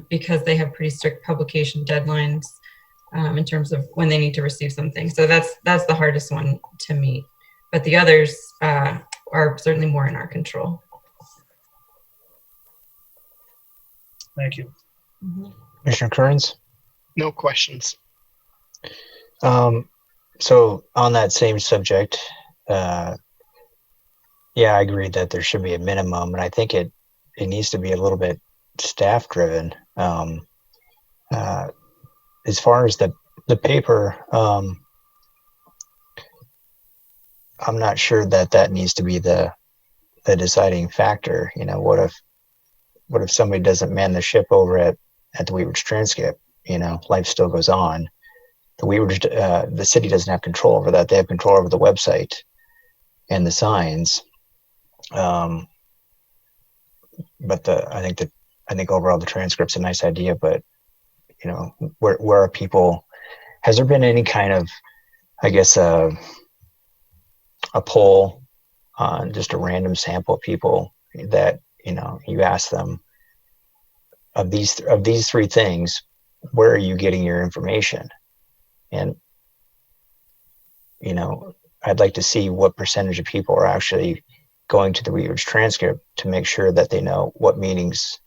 S4: because they have pretty strict publication deadlines in terms of when they need to receive something. So that's the hardest one to meet. But the others are certainly more in our control.
S10: Thank you.
S4: Mm-hmm.
S1: Commissioner Kearns?
S3: No questions.
S1: So on that same subject, yeah, I agree that there should be a minimum, and I think it needs to be a little bit staff driven. As far as the paper, I'm not sure that needs to be the deciding factor. What if somebody doesn't man the ship over at the Wheat Ridge transcript? Life still goes on. The Wheat Ridge, the city doesn't have control over that. They have control over the website and the signs. But I think overall the transcript's a nice idea. But where are people? Has there been any kind of, I guess, a poll on just a random sample of people that you ask them of these three things, where are you getting your information? And I'd like to see what percentage of people are actually going to the Wheat Ridge transcript to make sure that they know what meetings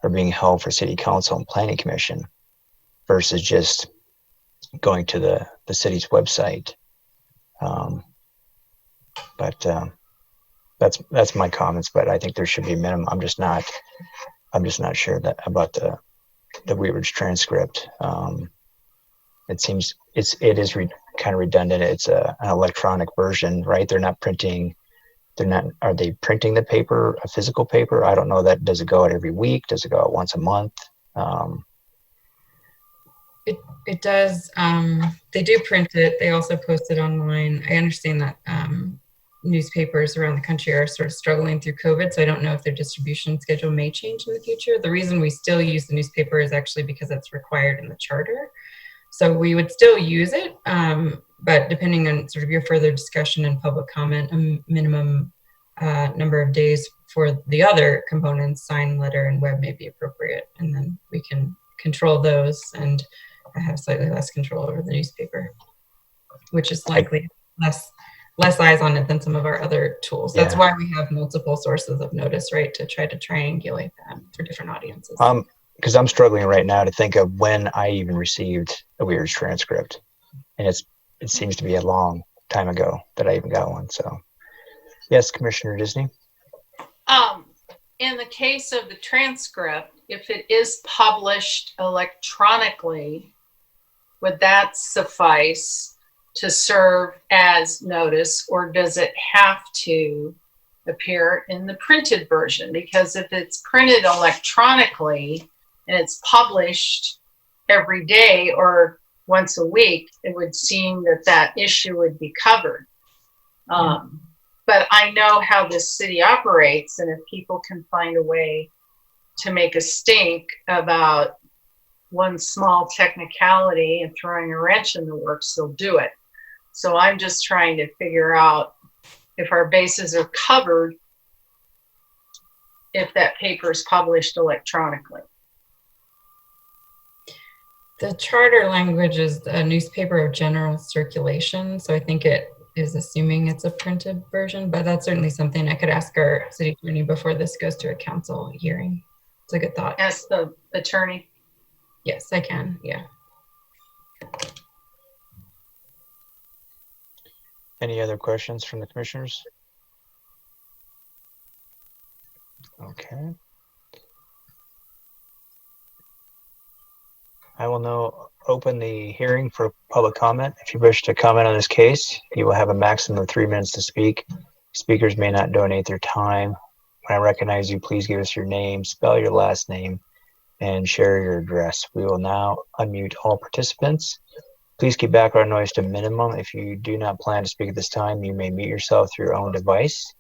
S1: are being held for City Council and Planning Commission versus just going to the city's website. But that's my comments. But I think there should be a minimum. I'm just not sure about the Wheat Ridge transcript. It seems it is kind of redundant. It's an electronic version, right? They're not printing. Are they printing the paper, a physical paper? I don't know that. Does it go out every week? Does it go out once a month?
S4: It does. They do print it. They also post it online. I understand that newspapers around the country are sort of struggling through COVID, so I don't know if their distribution schedule may change in the future. The reason we still use the newspaper is actually because it's required in the charter. So we would still use it, but depending on sort of your further discussion and public comment, a minimum number of days for the other components, sign, letter, and web may be appropriate. And then we can control those, and I have slightly less control over the newspaper, which is likely less eyes on it than some of our other tools. That's why we have multiple sources of notice, right, to try to triangulate that for different audiences.
S1: Because I'm struggling right now to think of when I even received a Weird transcript, and it seems to be a long time ago that I even got one. So, yes, Commissioner Disney.
S8: In the case of the transcript, if it is published electronically, would that suffice to serve as notice, or does it have to appear in the printed version? Because if it's printed electronically and it's published every day or once a week, it would seem that that issue would be covered. But I know how this city operates, and if people can find a way to make a stink about one small technicality and throwing a wrench in the works, they'll do it. So I'm just trying to figure out if our bases are covered if that paper is published electronically.
S4: The charter language is a newspaper of general circulation, so I think it is assuming it's a printed version, but that's certainly something I could ask our city attorney before this goes to a council hearing. It's a good thought.
S8: Ask the attorney.
S4: Yes, I can. Yeah.
S1: Any other questions from the commissioners? Okay. I will now open the hearing for public comment. If you wish to comment on this case, you will have a maximum of 3 minutes to speak. Speakers may not donate their time. When I recognize you, please give us your name, spell your last name, and share your address. We will now unmute all participants. Please keep background noise to a minimum. If you do not plan to speak at this time, you may mute yourself through your own device.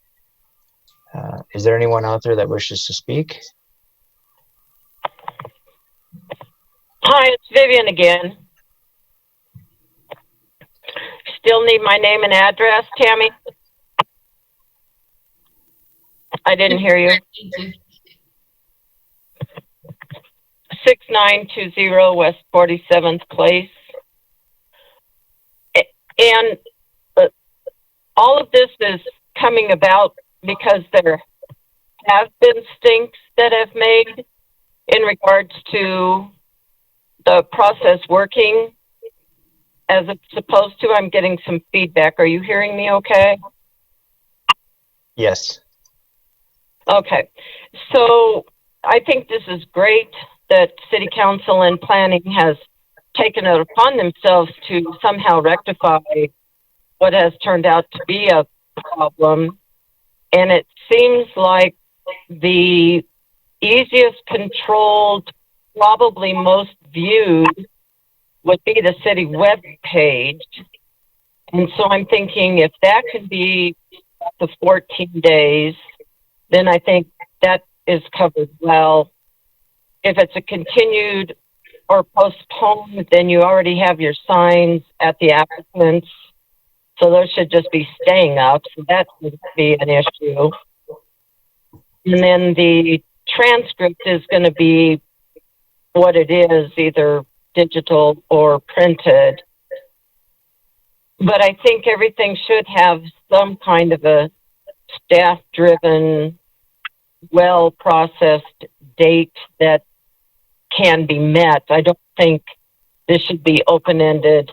S1: Is there anyone out there that wishes to speak?
S5: Hi, it's Vivian again. Still need my name and address, Tammy? I didn't hear you. 6920 West 47th Place. And all of this is coming about because there have been stinks that have made in regards to the process working as it's supposed to. I'm getting some feedback. Are you hearing me okay?
S1: Yes.
S5: Okay. So I think this is great that City Council and Planning has taken it upon themselves to somehow rectify what has turned out to be a problem. And it seems like the easiest controlled, probably most viewed, would be the city web page. And so I'm thinking if that can be the 14 days, then I think that is covered well. If it's a continued or postponed, then you already have your signs at the applicants. So those should just be staying up. So that would be an issue. And then the transcript is going to be what it is, either digital or printed. But I think everything should have some kind of a staff-driven, well-processed date that can be met. I don't think this should be open-ended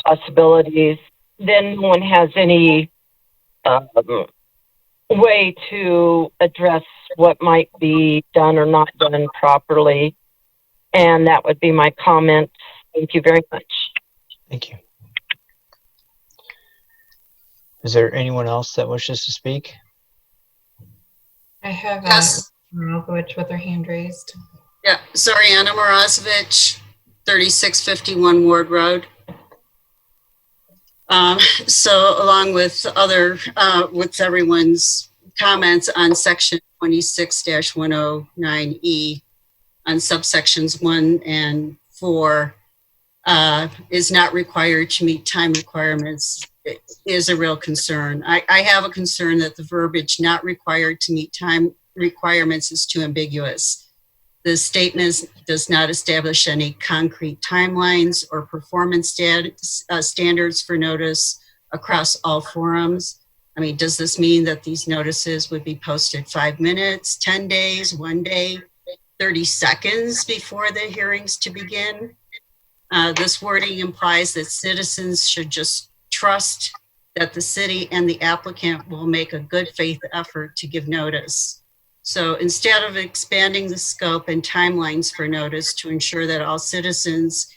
S5: possibilities. Then no one has any way to address what might be done or not done properly. And that would be my comment. Thank you very much.
S1: Thank you. Is there anyone else that wishes to speak?
S4: I have
S12: Yes.
S4: Malkovich with her hand raised.
S12: Yeah, Zoriana Morozovich.
S13: 3651 Ward Road. So along with with everyone's comments on section 26-109E on subsections 1 and 4 is not required to meet time requirements is a real concern. I have a concern that the verbiage not required to meet time requirements is too ambiguous. The statement does not establish any concrete timelines or performance standards for notice across all forums. I mean, does this mean that these notices would be posted 5 minutes, 10 days, 1 day, 30 seconds before the hearings to begin? This wording implies that citizens should just trust that the city and the applicant will make a good faith effort to give notice. So instead of expanding the scope and timelines for notice to ensure that all citizens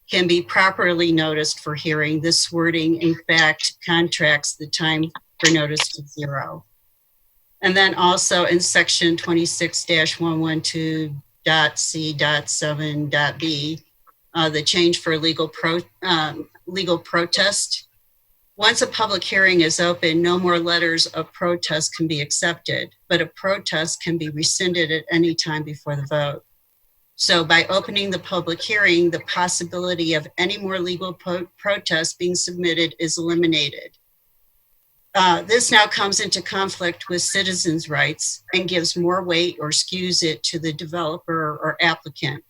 S13: can be properly noticed for hearing, this wording in fact contracts the time for notice to 0. And then also in section 26-112.c.7.b, the change for legal protest. Once a public hearing is open, no more letters of protest can be accepted, but a protest can be rescinded at any time before the vote. So by opening the public hearing, the possibility of any more legal protests being submitted is eliminated. This now comes into conflict with citizens' rights and gives more weight or skews it to the developer or applicant.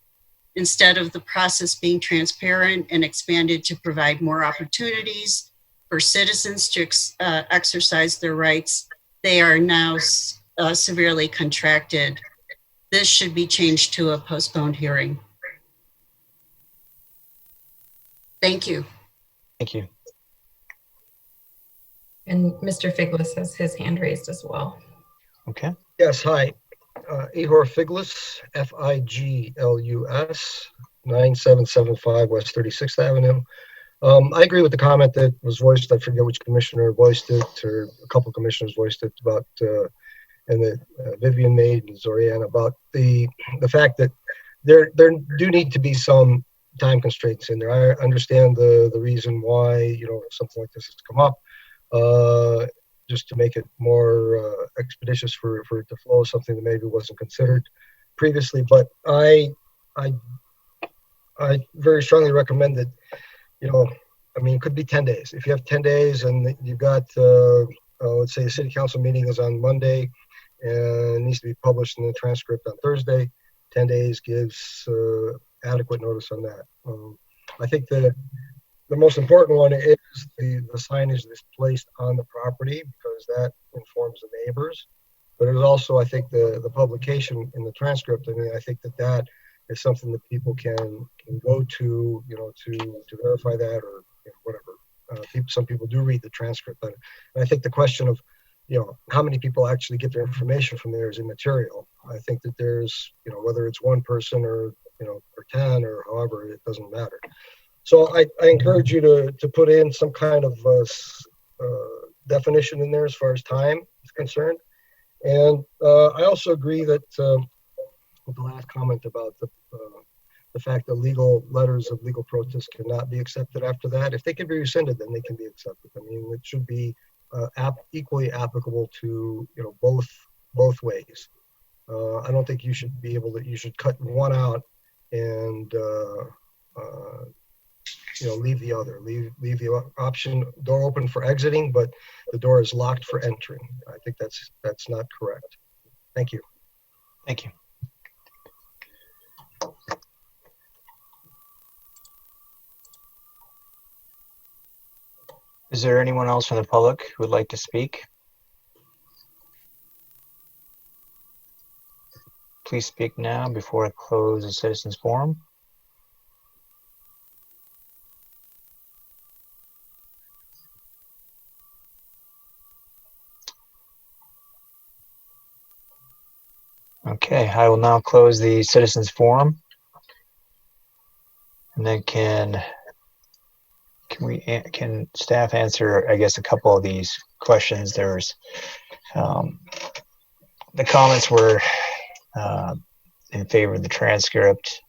S13: Instead of the process being transparent and expanded to provide more opportunities for citizens to exercise their rights, they are now severely contracted. This should be changed to a postponed hearing. Thank you.
S1: Thank you.
S4: And Mr. Figlis has his hand raised as well.
S1: Okay.
S14: Yes, hi. Ihor Figlis, F-I-G-L-U-S, 9775 West 36th Avenue. I agree with the comment that was voiced. I forget which commissioner voiced it, or a couple of commissioners voiced it about, and that Vivian made and Zorian about the fact that there do need to be some time constraints in there. I understand the reason why, something like this has come up, just to make it more expeditious for it to flow, something that maybe wasn't considered previously. But I very strongly recommend that, it could be 10 days. If you have 10 days and you've got, let's say a city council meeting is on Monday and it needs to be published in the transcript on Thursday, 10 days gives adequate notice on that. I think that the most important one is the signage that's placed on the property, because that informs the neighbors. But it is also, I think, the publication in the transcript. I mean, I think that is something that people can go to, to verify that, or whatever. Some people do read the transcript, and I think the question of, how many people actually get their information from there is immaterial. I think that there's, whether it's one person or 10 or however, it doesn't matter. So I encourage you to put in some kind of definition in there as far as time is concerned. And I also agree that with the last comment about the fact that legal letters of legal protest cannot be accepted after that. If they can be rescinded, then they can be accepted. I mean, it should be equally applicable to both ways. I don't think you should you should cut one out and leave the other. Leave the option door open for exiting, but the door is locked for entering. I think that's not correct. Thank you.
S1: Thank you. Is there anyone else from the public who would like to speak? Please speak now before I close the citizens forum. Okay, I will now close the citizens forum. And then can staff answer, I guess, a couple of these questions? There's the comments were in favor of the transcript.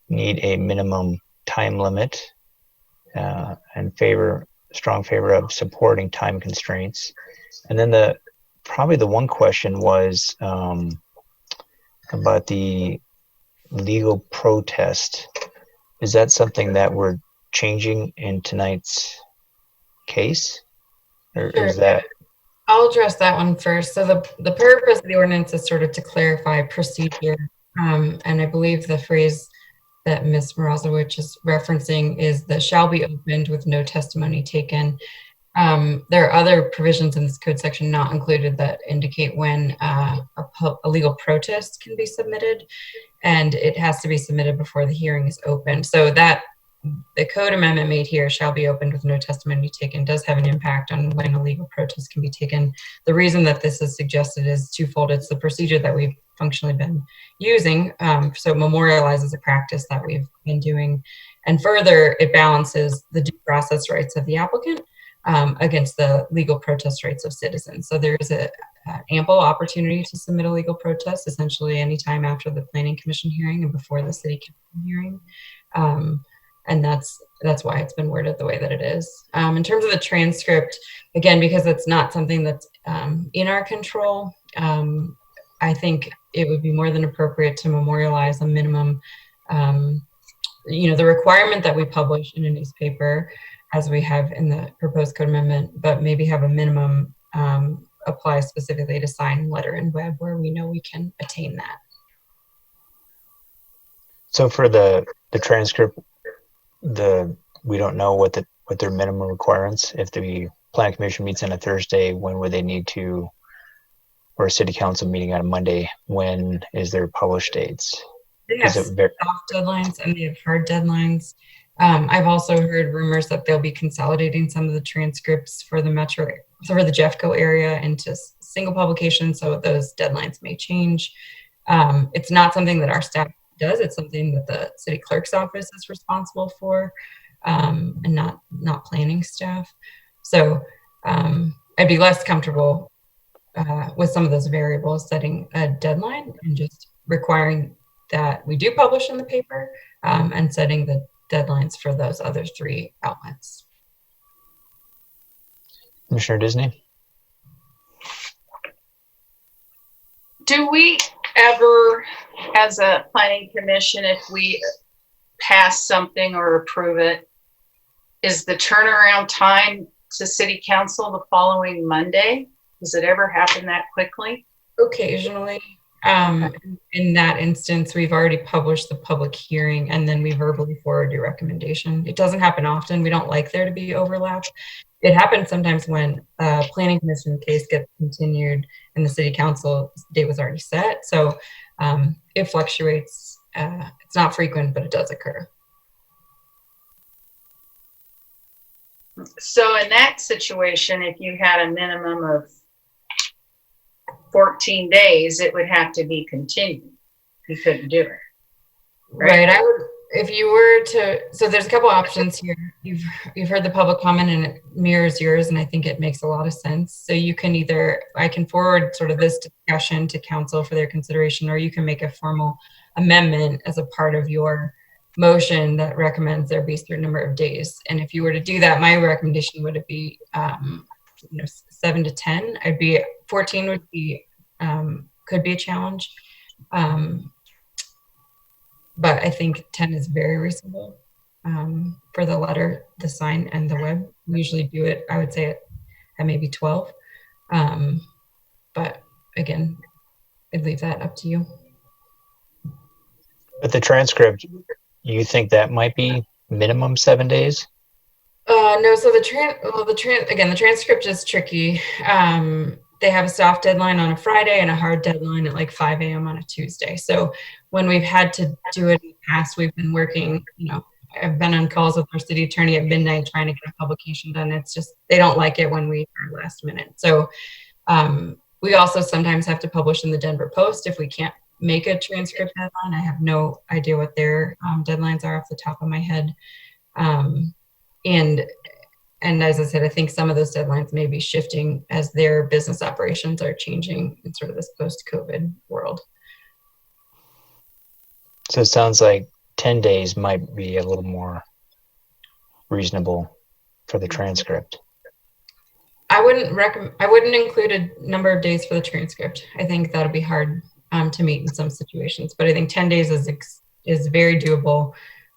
S1: need a minimum time limit and strong favor of supporting time constraints. And then probably the one question was about the legal protest. Is that something that we're changing in tonight's case? Or
S4: Sure.
S1: is that?
S4: I'll address that one first. So the purpose of the ordinance is sort of to clarify procedure. And I believe the phrase that Ms. Morozowicz is referencing is that shall be opened with no testimony taken. There are other provisions in this code section not included that indicate when a legal protest can be submitted, and it has to be submitted before the hearing is open. So that the code amendment made here, shall be opened with no testimony taken, does have an impact on when a legal protest can be taken. The reason that this is suggested is twofold. It's the procedure that we've functionally been using, so it memorializes a practice that we've been doing. And further, it balances the due process rights of the applicant against the legal protest rights of citizens. So there is an ample opportunity to submit a legal protest, essentially anytime after the Planning Commission hearing and before the City Council hearing. And that's why it's been worded the way that it is. In terms of the transcript, again, because it's not something that's in our control, I think it would be more than appropriate to memorialize a minimum, the requirement that we publish in a newspaper, as we have in the proposed code amendment, but maybe have a minimum apply specifically to sign, letter, and web, where we know we can attain that.
S1: So for the transcript, we don't know what their minimum requirements. If the Planning Commission meets on a Thursday, when would they need to, or a City Council meeting on a Monday, when is their published dates?
S4: They have soft deadlines and they have hard deadlines. I've also heard rumors that they'll be consolidating some of the transcripts for the Jeffco area into single publication, so those deadlines may change. It's not something that our staff does. It's something that the city clerk's office is responsible for, and not planning staff. So I'd be less comfortable with some of those variables, setting a deadline and just requiring that we do publish in the paper, and setting the deadlines for those other three outlets.
S1: Commissioner Disney?
S8: Do we ever, as a planning commission, if we pass something or approve it, is the turnaround time to city council the following Monday? Does it ever happen that quickly?
S4: Occasionally. In that instance, we've already published the public hearing and then we verbally forward your recommendation. It doesn't happen often. We don't like there to be overlap. It happens sometimes when a planning commission case gets continued and the city council date was already set. So it fluctuates. It's not frequent, but it does occur.
S8: So in that situation, if you had a minimum of 14 days, it would have to be continued. You couldn't do it.
S4: Right. I would, if you were to, so there's a couple options here. You've heard the public comment and it mirrors yours, and I think it makes a lot of sense. So you can I can forward sort of this discussion to council for their consideration, or you can make a formal amendment as a part of your motion that recommends there be a certain number of days. And if you were to do that, my recommendation would be 7 to 10. 14 would be could be a challenge, but I think 10 is very reasonable for the letter, the sign, and the web. We usually do it, I would say, at maybe 12. But again, I'd leave that up to you.
S1: But the transcript, you think that might be minimum 7 days?
S4: No. So the transcript is tricky. They have a soft deadline on a Friday and a hard deadline at like 5 a.m. on a Tuesday. So when we've had to do it in the past, we've been working, I've been on calls with our city attorney at midnight trying to get a publication done. It's just, they don't like it when we are last minute. So we also sometimes have to publish in the Denver Post if we can't make a transcript deadline. I have no idea what their deadlines are off the top of my head. And as I said, I think some of those deadlines may be shifting as their business operations are changing in sort of this post-COVID world.
S1: So it sounds like 10 days might be a little more reasonable for the transcript.
S4: I wouldn't include a number of days for the transcript. I think that'll be hard to meet in some situations, but I think 10 days is very doable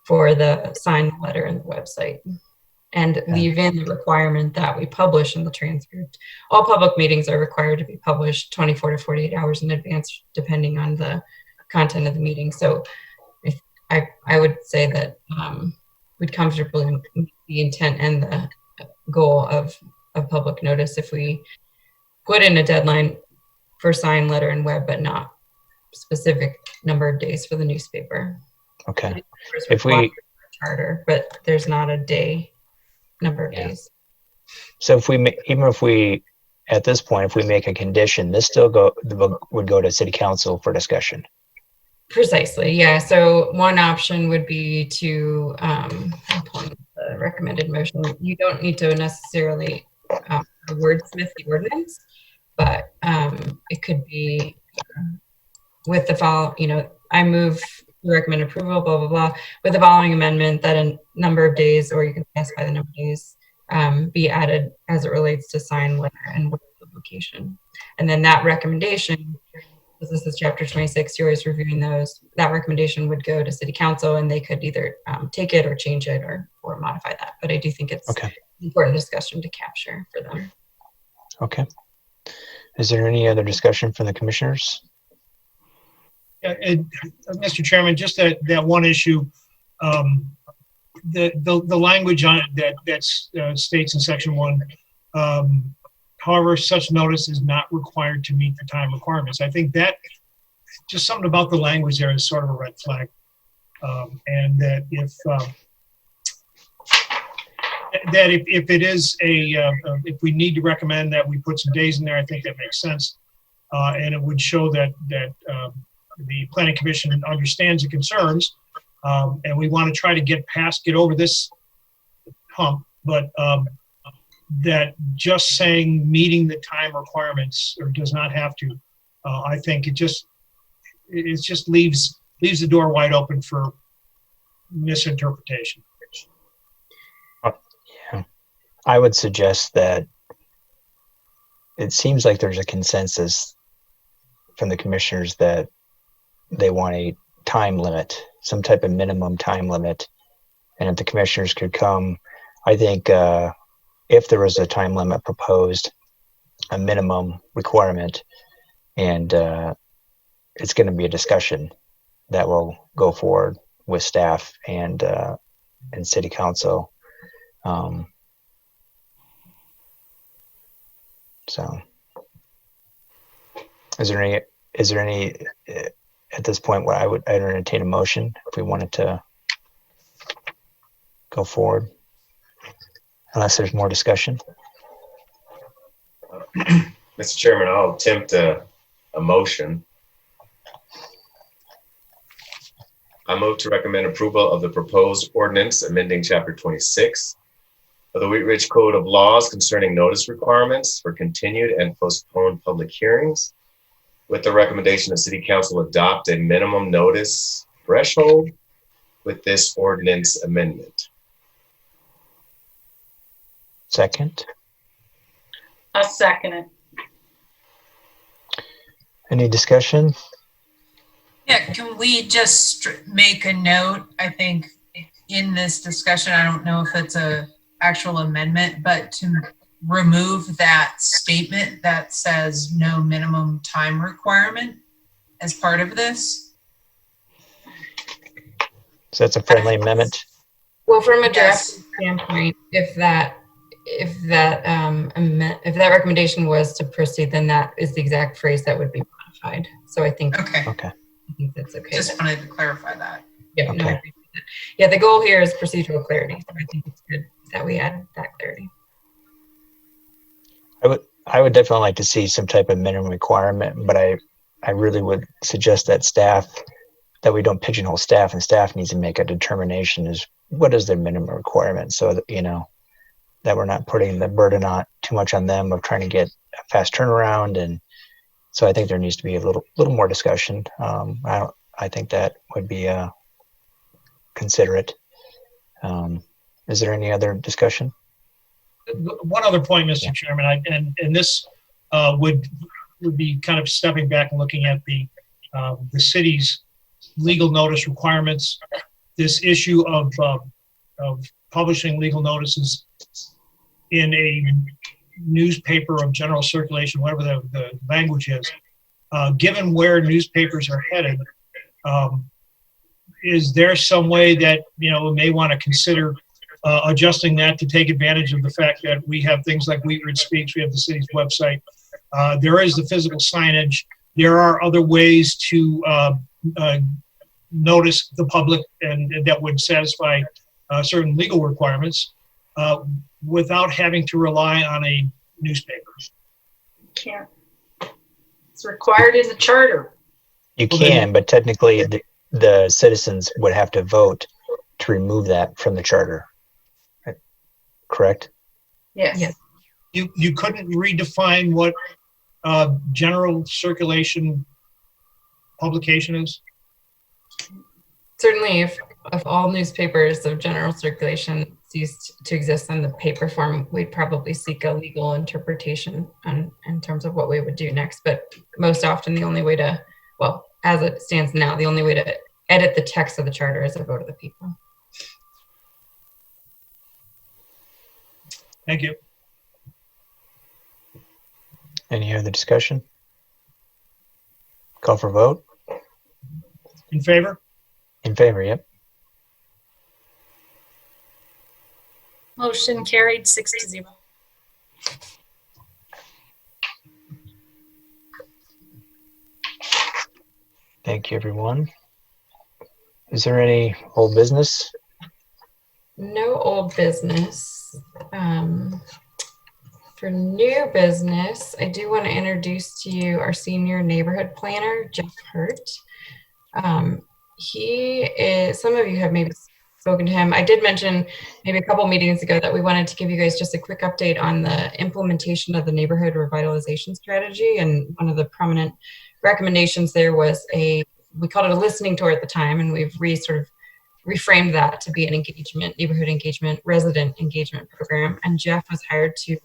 S4: for the signed letter and the website. And leave in the requirement that we publish in the transcript. All public meetings are required to be published 24 to 48 hours in advance, depending on the content of the meeting. So I would say that we'd comfortably meet the intent and the goal of public notice if we put in a deadline for sign, letter, and web, but not specific number of days for the newspaper.
S1: Okay.
S4: If we charter, but there's not a day number of days.
S1: So if we even if we at this point, if we make a condition, this still would go to city council for discussion.
S4: Precisely, yeah. So one option would be to the recommended motion. You don't need to necessarily wordsmith the ordinance, but it could be with the follow. I move to recommend approval, blah blah blah, with the following amendment that a number of days, or you can specify the number of days, be added as it relates to sign, letter, and web publication. And then that recommendation, because this is chapter 26, you're always reviewing those, that recommendation would go to city council and they could either take it or change it or modify that. But I do think it's an important discussion to capture for them.
S1: Okay. Is there any other discussion from the commissioners?
S10: Mr. Chairman, just that one issue, the language on it that states in section 1, however, such notice is not required to meet the time requirements. I think that just something about the language there is sort of a red flag, and that if it is if we need to recommend that we put some days in there, I think that makes sense, and it would show that the Planning Commission understands the concerns, and we want to try to get over this hump, but that just saying meeting the time requirements or does not have to, I think it just leaves the door wide open for misinterpretation.
S1: Yeah, I would suggest that it seems like there's a consensus from the commissioners that they want a time limit, some type of minimum time limit. And if the commissioners could come, I think if there was a time limit proposed, a minimum requirement, and it's going to be a discussion that will go forward with staff and city council. So is there any at this point where I'd entertain a motion if we wanted to go forward, unless there's more discussion.
S9: Mr. Chairman, I'll attempt a motion. I move to recommend approval of the proposed ordinance amending Chapter 26 of the Wheat Ridge Code of Laws concerning notice requirements for continued and postponed public hearings, with the recommendation that City Council adopt a minimum notice threshold with this ordinance amendment.
S1: Second.
S8: I'll second it.
S1: Any discussion?
S12: Yeah, can we just make a note, I think, in this discussion, I don't know if it's a actual amendment, but to remove that statement that says no minimum time requirement as part of this?
S1: So that's a friendly amendment?
S4: Well, from a draft standpoint, if that recommendation was to proceed, then that is the exact phrase that would be modified. So I think
S12: okay.
S4: I think that's okay.
S12: Just wanted to clarify that.
S4: Yeah, okay. No, I appreciate that. Yeah, the goal here is procedural clarity. So I think it's good that we add that clarity.
S1: I would definitely like to see some type of minimum requirement, but I really would suggest that we don't pigeonhole staff, and staff needs to make a determination as what is their minimum requirement, so that that we're not putting the burden on too much on them of trying to get a fast turnaround. And so I think there needs to be a little more discussion. I think that would be consider it. Is there any other discussion?
S10: One other point, Mr. Chairman, and this would be kind of stepping back and looking at the city's legal notice requirements. This issue of publishing legal notices in a newspaper of general circulation, whatever the language is, given where newspapers are headed, is there some way that, we may want to consider adjusting that to take advantage of the fact that we have things like Wheatridge Speaks, we have the city's website, there is the physical signage, there are other ways to notice the public and that would satisfy certain legal requirements without having to rely on a newspaper.
S8: Can't. It's required in the charter.
S1: You can, but technically the citizens would have to vote to remove that from the charter. Correct?
S8: Yes.
S4: Yes.
S10: You couldn't redefine what general circulation publication is?
S4: Certainly, if all newspapers of general circulation ceased to exist in the paper form, we'd probably seek a legal interpretation in terms of what we would do next. But most often the only way to, well, as it stands now, the only way to edit the text of the charter is a vote of the people.
S10: Thank you.
S1: Any other discussion? Call for vote.
S10: In favor?
S1: In favor, yep.
S2: Motion carried 6-0.
S1: Thank you, everyone. Is there any old business?
S4: No old business. For new business, I do want to introduce to you our senior neighborhood planner, Jeff Hurt. He is, some of you have maybe spoken to him. I did mention maybe a couple meetings ago that we wanted to give you guys just a quick update on the implementation of the neighborhood revitalization strategy. And one of the prominent recommendations there was we called it a listening tour at the time, and we've sort of reframed that to be an neighborhood engagement, resident engagement program. And Jeff was hired to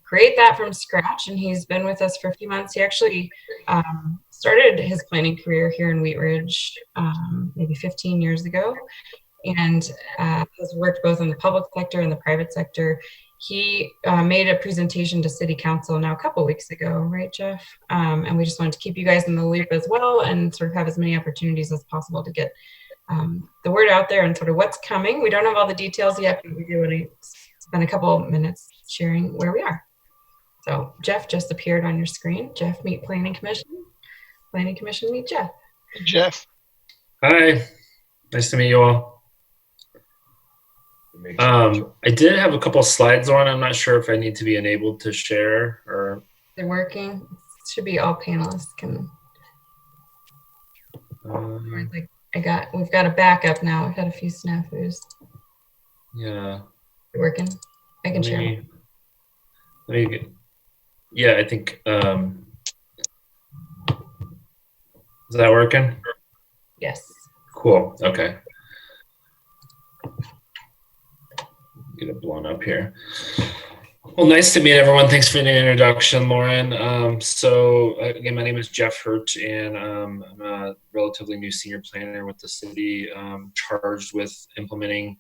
S4: create that from scratch, and he's been with us for a few months. He actually started his planning career here in Wheatridge maybe 15 years ago, and has worked both in the public sector and the private sector. He made a presentation to City Council now a couple weeks ago, right, Jeff? And we just wanted to keep you guys in the loop as well, and sort of have as many opportunities as possible to get the word out there and sort of what's coming. We don't have all the details yet, but we do want to spend a couple minutes sharing where we are. So Jeff just appeared on your screen. Jeff, meet Planning Commission. Planning Commission, meet Jeff.
S3: Jeff.
S15: Hi, nice to meet you all. I did have a couple slides on. I'm not sure if I need to be enabled to share or.
S4: They're working. It should be all panelists can. We've got a backup now. We've had a few snafus.
S15: Yeah.
S4: They're working. I can share.
S15: Yeah, I think, is that working?
S4: Yes.
S15: Cool, okay. Get it blown up here. Well, nice to meet everyone. Thanks for the introduction, Lauren. So again, my name is Jeff Hurt, and I'm a relatively new senior planner with the city, charged with implementing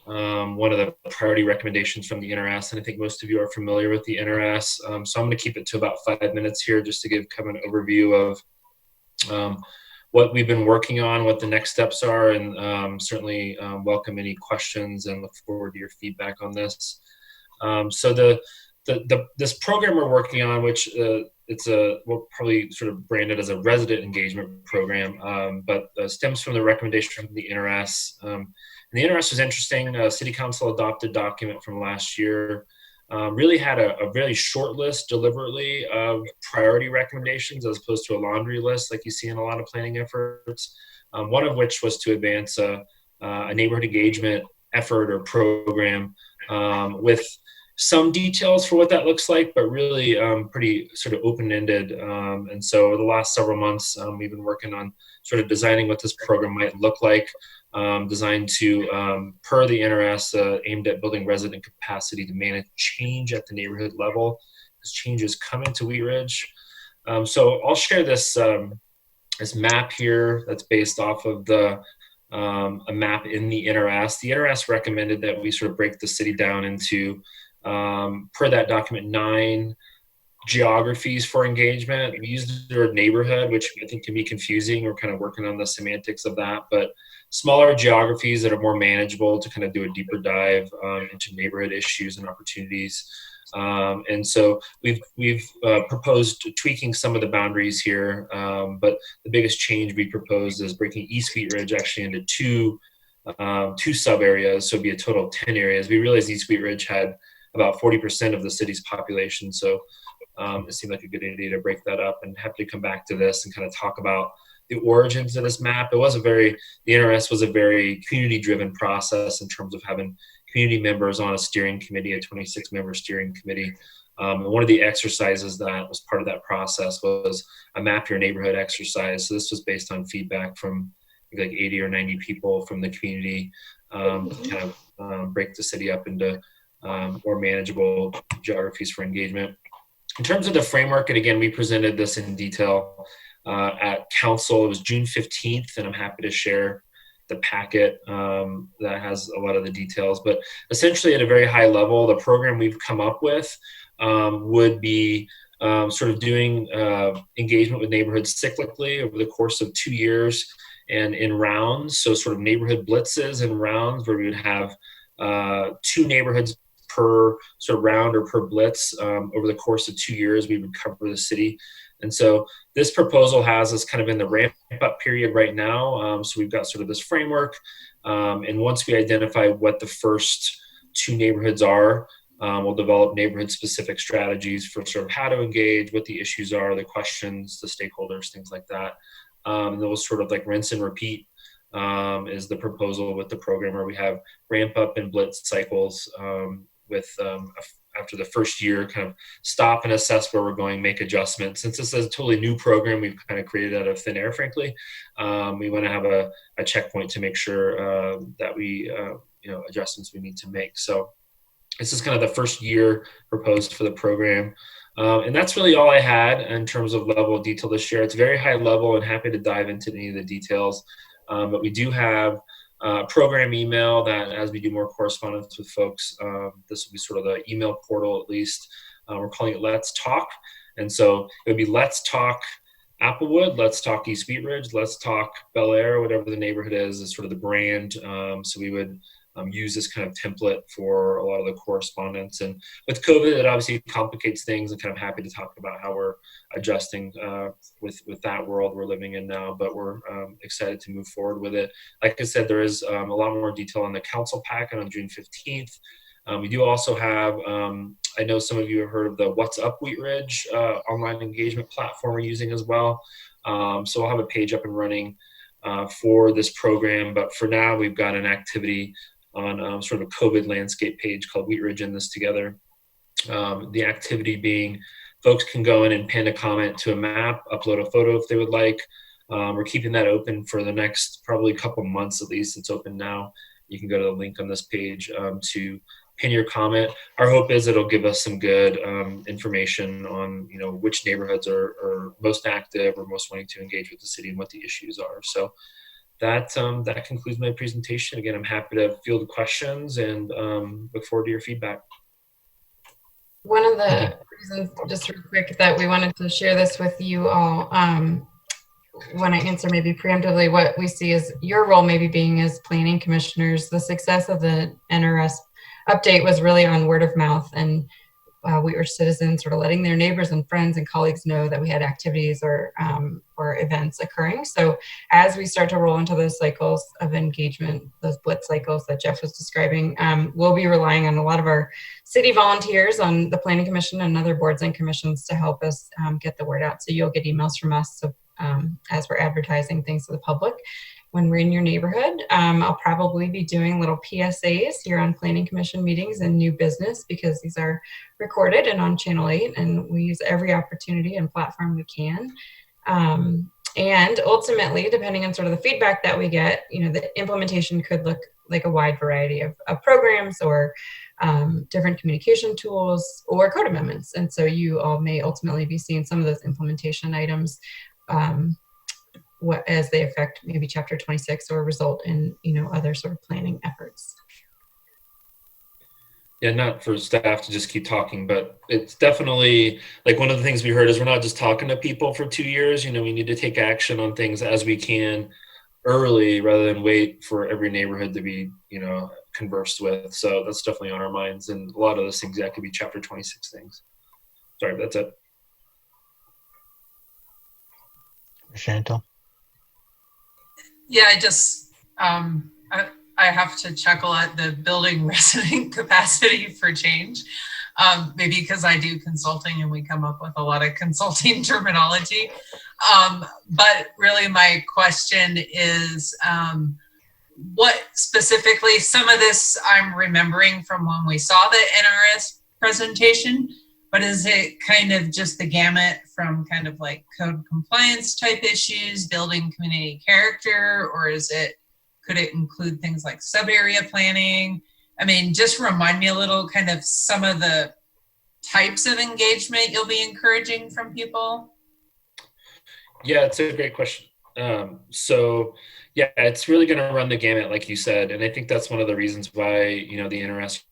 S15: one of the priority recommendations from the NRS, and I think most of you are familiar with the NRS. So I'm going to keep it to about 5 minutes here just to give kind of an overview of what we've been working on, what the next steps are, and certainly welcome any questions and look forward to your feedback on this. So this program we're working on, which we'll probably sort of brand it as a resident engagement program, but stems from the recommendation from the NRS. And the NRS was interesting. City Council adopted document from last year, really had a very short list deliberately of priority recommendations as opposed to a laundry list like you see in a lot of planning efforts, one of which was to advance a neighborhood engagement effort or program with some details for what that looks like, but really pretty sort of open-ended. And so over the last several months, we've been working on sort of designing what this program might look like, designed to, per the NRS, aimed at building resident capacity to manage change at the neighborhood level, as changes come into Wheat Ridge. So I'll share this, this map here that's based off of the a map in the NRS. The NRS recommended that we sort of break the city down into, per that document, 9 geographies for engagement. We use the word neighborhood, which I think can be confusing. We're kind of working on the semantics of that, but smaller geographies that are more manageable to kind of do a deeper dive into neighborhood issues and opportunities. And so we've proposed tweaking some of the boundaries here, but the biggest change we proposed is breaking East Wheat Ridge actually into two sub areas, so it'd be a total of 10 areas. We realized East Wheat Ridge had about 40% of the city's population, so it seemed like a good idea to break that up, and happy to come back to this and kind of talk about the origins of this map. The NRS was a very community-driven process in terms of having community members on a steering committee, a 26-member steering committee. And one of the exercises that was part of that process was a map your neighborhood exercise. So this was based on feedback from like 80 or 90 people from the community, kind of break the city up into more manageable geographies for engagement. In terms of the framework, and again, we presented this in detail at council. It was June 15th, and I'm happy to share the packet that has a lot of the details. But essentially, at a very high level, the program we've come up with would be sort of doing engagement with neighborhoods cyclically over the course of 2 years and in rounds. So sort of neighborhood blitzes and rounds where we would have 2 neighborhoods per sort of round or per blitz over the course of 2 years. We would cover the city. And so this proposal has us kind of in the ramp up period right now. So we've got sort of this framework. And once we identify what the first 2 neighborhoods are, we'll develop neighborhood specific strategies for sort of how to engage, what the issues are, the questions, the stakeholders, things like that. And then we'll sort of like rinse and repeat is the proposal with the program, where we have ramp up and blitz cycles with after the first year, kind of stop and assess where we're going, make adjustments. Since this is a totally new program we've kind of created out of thin air, frankly, we want to have a checkpoint to make sure that we, adjustments we need to make. So this is kind of the first year proposed for the program. And that's really all I had in terms of level of detail to share. It's very high level, and happy to dive into any of the details. But we do have program email that, as we do more correspondence with folks, this will be sort of the email portal at least. We're calling it Let's Talk. And so it would be Let's Talk Applewood, Let's Talk East Wheat Ridge, Let's Talk Bel Air, whatever the neighborhood is sort of the brand. So we would use this kind of template for a lot of the correspondence. And with COVID, it obviously complicates things, and kind of happy to talk about how we're adjusting with that world we're living in now, but we're excited to move forward with it. Like I said, there is a lot more detail on the council packet on June 15th. We do also have, I know some of you have heard of the What's Up Wheat Ridge online engagement platform we're using as well. So we'll have a page up and running for this program, but for now we've got an activity on sort of a COVID landscape page called Wheat Ridge in This Together. The activity being, folks can go in and pin a comment to a map, upload a photo if they would like. We're keeping that open for the next probably couple months at least. It's open now. You can go to the link on this page to pin your comment. Our hope is it'll give us some good information on which neighborhoods are most active or most wanting to engage with the city and what the issues are. So that concludes my presentation. Again, I'm happy to field questions and look forward to your feedback.
S4: One of the reasons, just real quick, that we wanted to share this with you all, when I answer maybe preemptively, what we see is your role maybe being as planning commissioners. The success of the NRS update was really on word of mouth, and we were citizens sort of letting their neighbors and friends and colleagues know that we had activities or events occurring. So as we start to roll into those cycles of engagement, those blitz cycles that Jeff was describing, we'll be relying on a lot of our city volunteers on the Planning Commission and other boards and commissions to help us get the word out. So you'll get emails from us. So as we're advertising things to the public. When we're in your neighborhood, I'll probably be doing little PSAs here on Planning Commission meetings and new business, because these are recorded and on Channel 8, and we use every opportunity and platform we can. And ultimately, depending on sort of the feedback that we get, the implementation could look like a wide variety of programs or different communication tools or code amendments. And so you all may ultimately be seeing some of those implementation items as they affect maybe Chapter 26 or result in, other sort of planning efforts.
S15: Yeah, not for staff to just keep talking, but it's definitely like one of the things we heard is we're not just talking to people for 2 years. We need to take action on things as we can early rather than wait for every neighborhood to be, conversed with. So that's definitely on our minds. And a lot of those things that could be Chapter 26 things. Sorry, that's it.
S1: Chantal?
S12: Yeah, I just, I have to chuckle at the building resident capacity for change. Maybe because I do consulting and we come up with a lot of consulting terminology. But really my question is, what specifically, some of this I'm remembering from when we saw the NRS presentation, but is it kind of just the gamut from kind of like code compliance type issues, building community character, or could it include things like sub-area planning? I mean, just remind me a little kind of some of the types of engagement you'll be encouraging from people.
S15: Yeah, it's a great question. So yeah, it's really going to run the gamut, like you said. And I think that's one of the reasons why, the NRS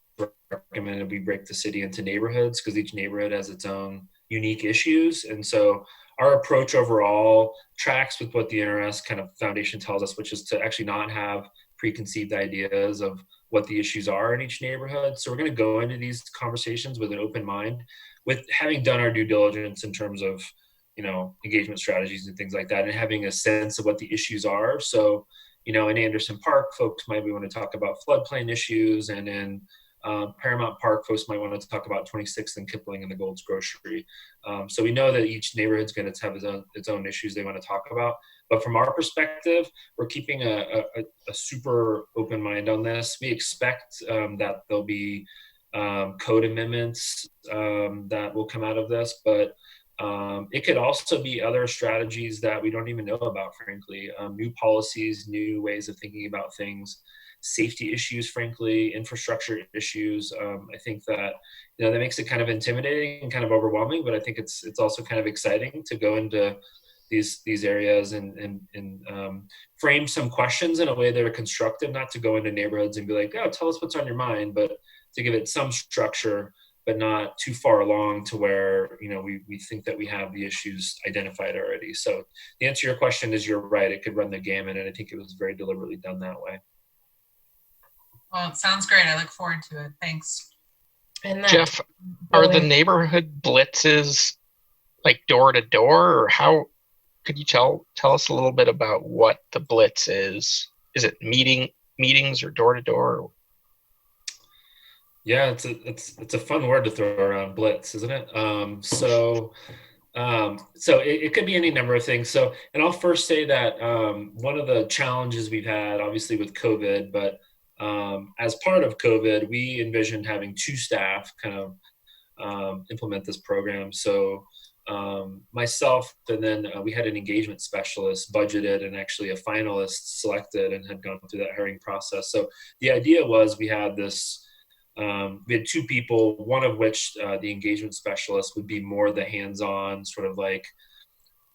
S15: recommended we break the city into neighborhoods, because each neighborhood has its own unique issues. And so our approach overall tracks with what the NRS kind of foundation tells us, which is to actually not have preconceived ideas of what the issues are in each neighborhood. So we're going to go into these conversations with an open mind, with having done our due diligence in terms of, engagement strategies and things like that, and having a sense of what the issues are. So, in Anderson Park, folks might want to talk about floodplain issues, and in Paramount Park, folks might want to talk about 26th and Kipling and the Gold's Grocery. So we know that each neighborhood's going to have its own issues they want to talk about. But from our perspective, we're keeping a super open mind on this. We expect that there'll be code amendments that will come out of this, but it could also be other strategies that we don't even know about, frankly. New policies, new ways of thinking about things, safety issues, frankly, infrastructure issues. I think that, that makes it kind of intimidating and kind of overwhelming, but I think it's also kind of exciting to go into these areas and frame some questions in a way that are constructive, not to go into neighborhoods and be like, oh, tell us what's on your mind, but to give it some structure, but not too far along to where, we think that we have the issues identified already. So the answer to your question is, you're right. It could run the gamut, and I think it was very deliberately done that way.
S12: Well, it sounds great. I look forward to it. Thanks.
S4: And
S3: Jeff, are the neighborhood blitzes like door to door, or how could you tell us a little bit about what the blitz is? Is it meetings or door to door?
S15: Yeah, it's a fun word to throw around, blitz, isn't it? So it could be any number of things. So, and I'll first say that one of the challenges we've had, obviously with COVID, but as part of COVID, we envisioned having 2 staff kind of implement this program. So myself, and then we had an engagement specialist budgeted, and actually a finalist selected and had gone through that hiring process. So the idea was we had 2 people, one of which the engagement specialist would be more the hands-on sort of like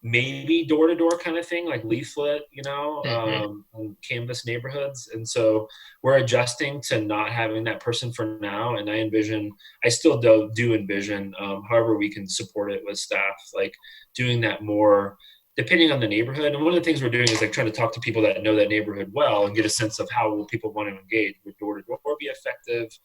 S15: maybe door-to-door kind of thing, like leaflet, and canvas neighborhoods. And so we're adjusting to not having that person for now. And I still do envision, however we can support it with staff, like doing that more depending on the neighborhood. And one of the things we're doing is like trying to talk to people that know that neighborhood well and get a sense of how will people want to engage. Would door-to-door be effective?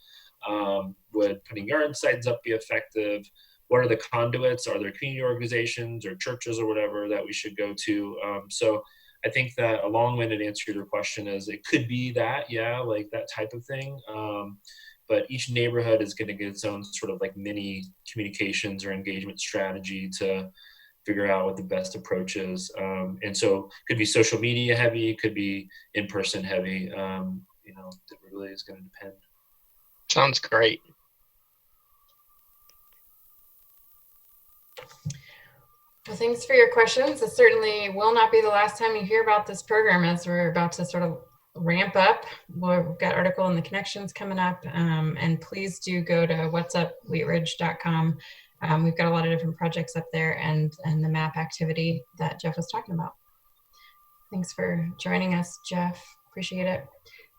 S15: Would putting yard signs up be effective? What are the conduits? Are there community organizations or churches or whatever that we should go to? So I think that a long-winded answer to your question is it could be that, yeah, like that type of thing. But each neighborhood is going to get its own sort of like mini communications or engagement strategy to figure out what the best approach is. And so could be social media heavy, could be in-person heavy. You know, it really is going to depend.
S3: Sounds great.
S4: Well, thanks for your questions. It certainly will not be the last time you hear about this program as we're about to sort of ramp up. We've got article in the connections coming up, and please do go to whatsupwheatridge.com. We've got a lot of different projects up there and the map activity that Jeff was talking about. Thanks for joining us, Jeff. Appreciate it.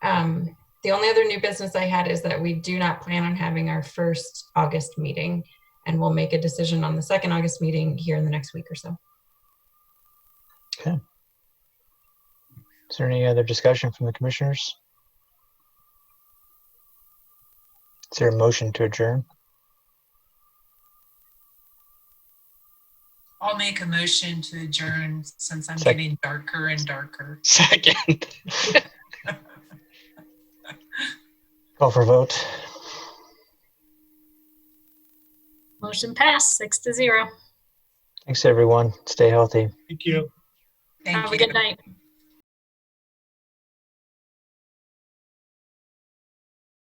S4: The only other new business I had is that we do not plan on having our first August meeting, and we'll make a decision on the second August meeting here in the next week or so.
S1: Okay. Is there any other discussion from the commissioners? Is there a motion to adjourn?
S12: I'll make a motion to adjourn since I'm getting darker and darker.
S3: Second.
S1: Call for vote.
S2: Motion passed 6-0.
S1: Thanks, everyone. Stay healthy.
S10: Thank you.
S12: Thank
S2: Have
S12: you.
S2: a good night.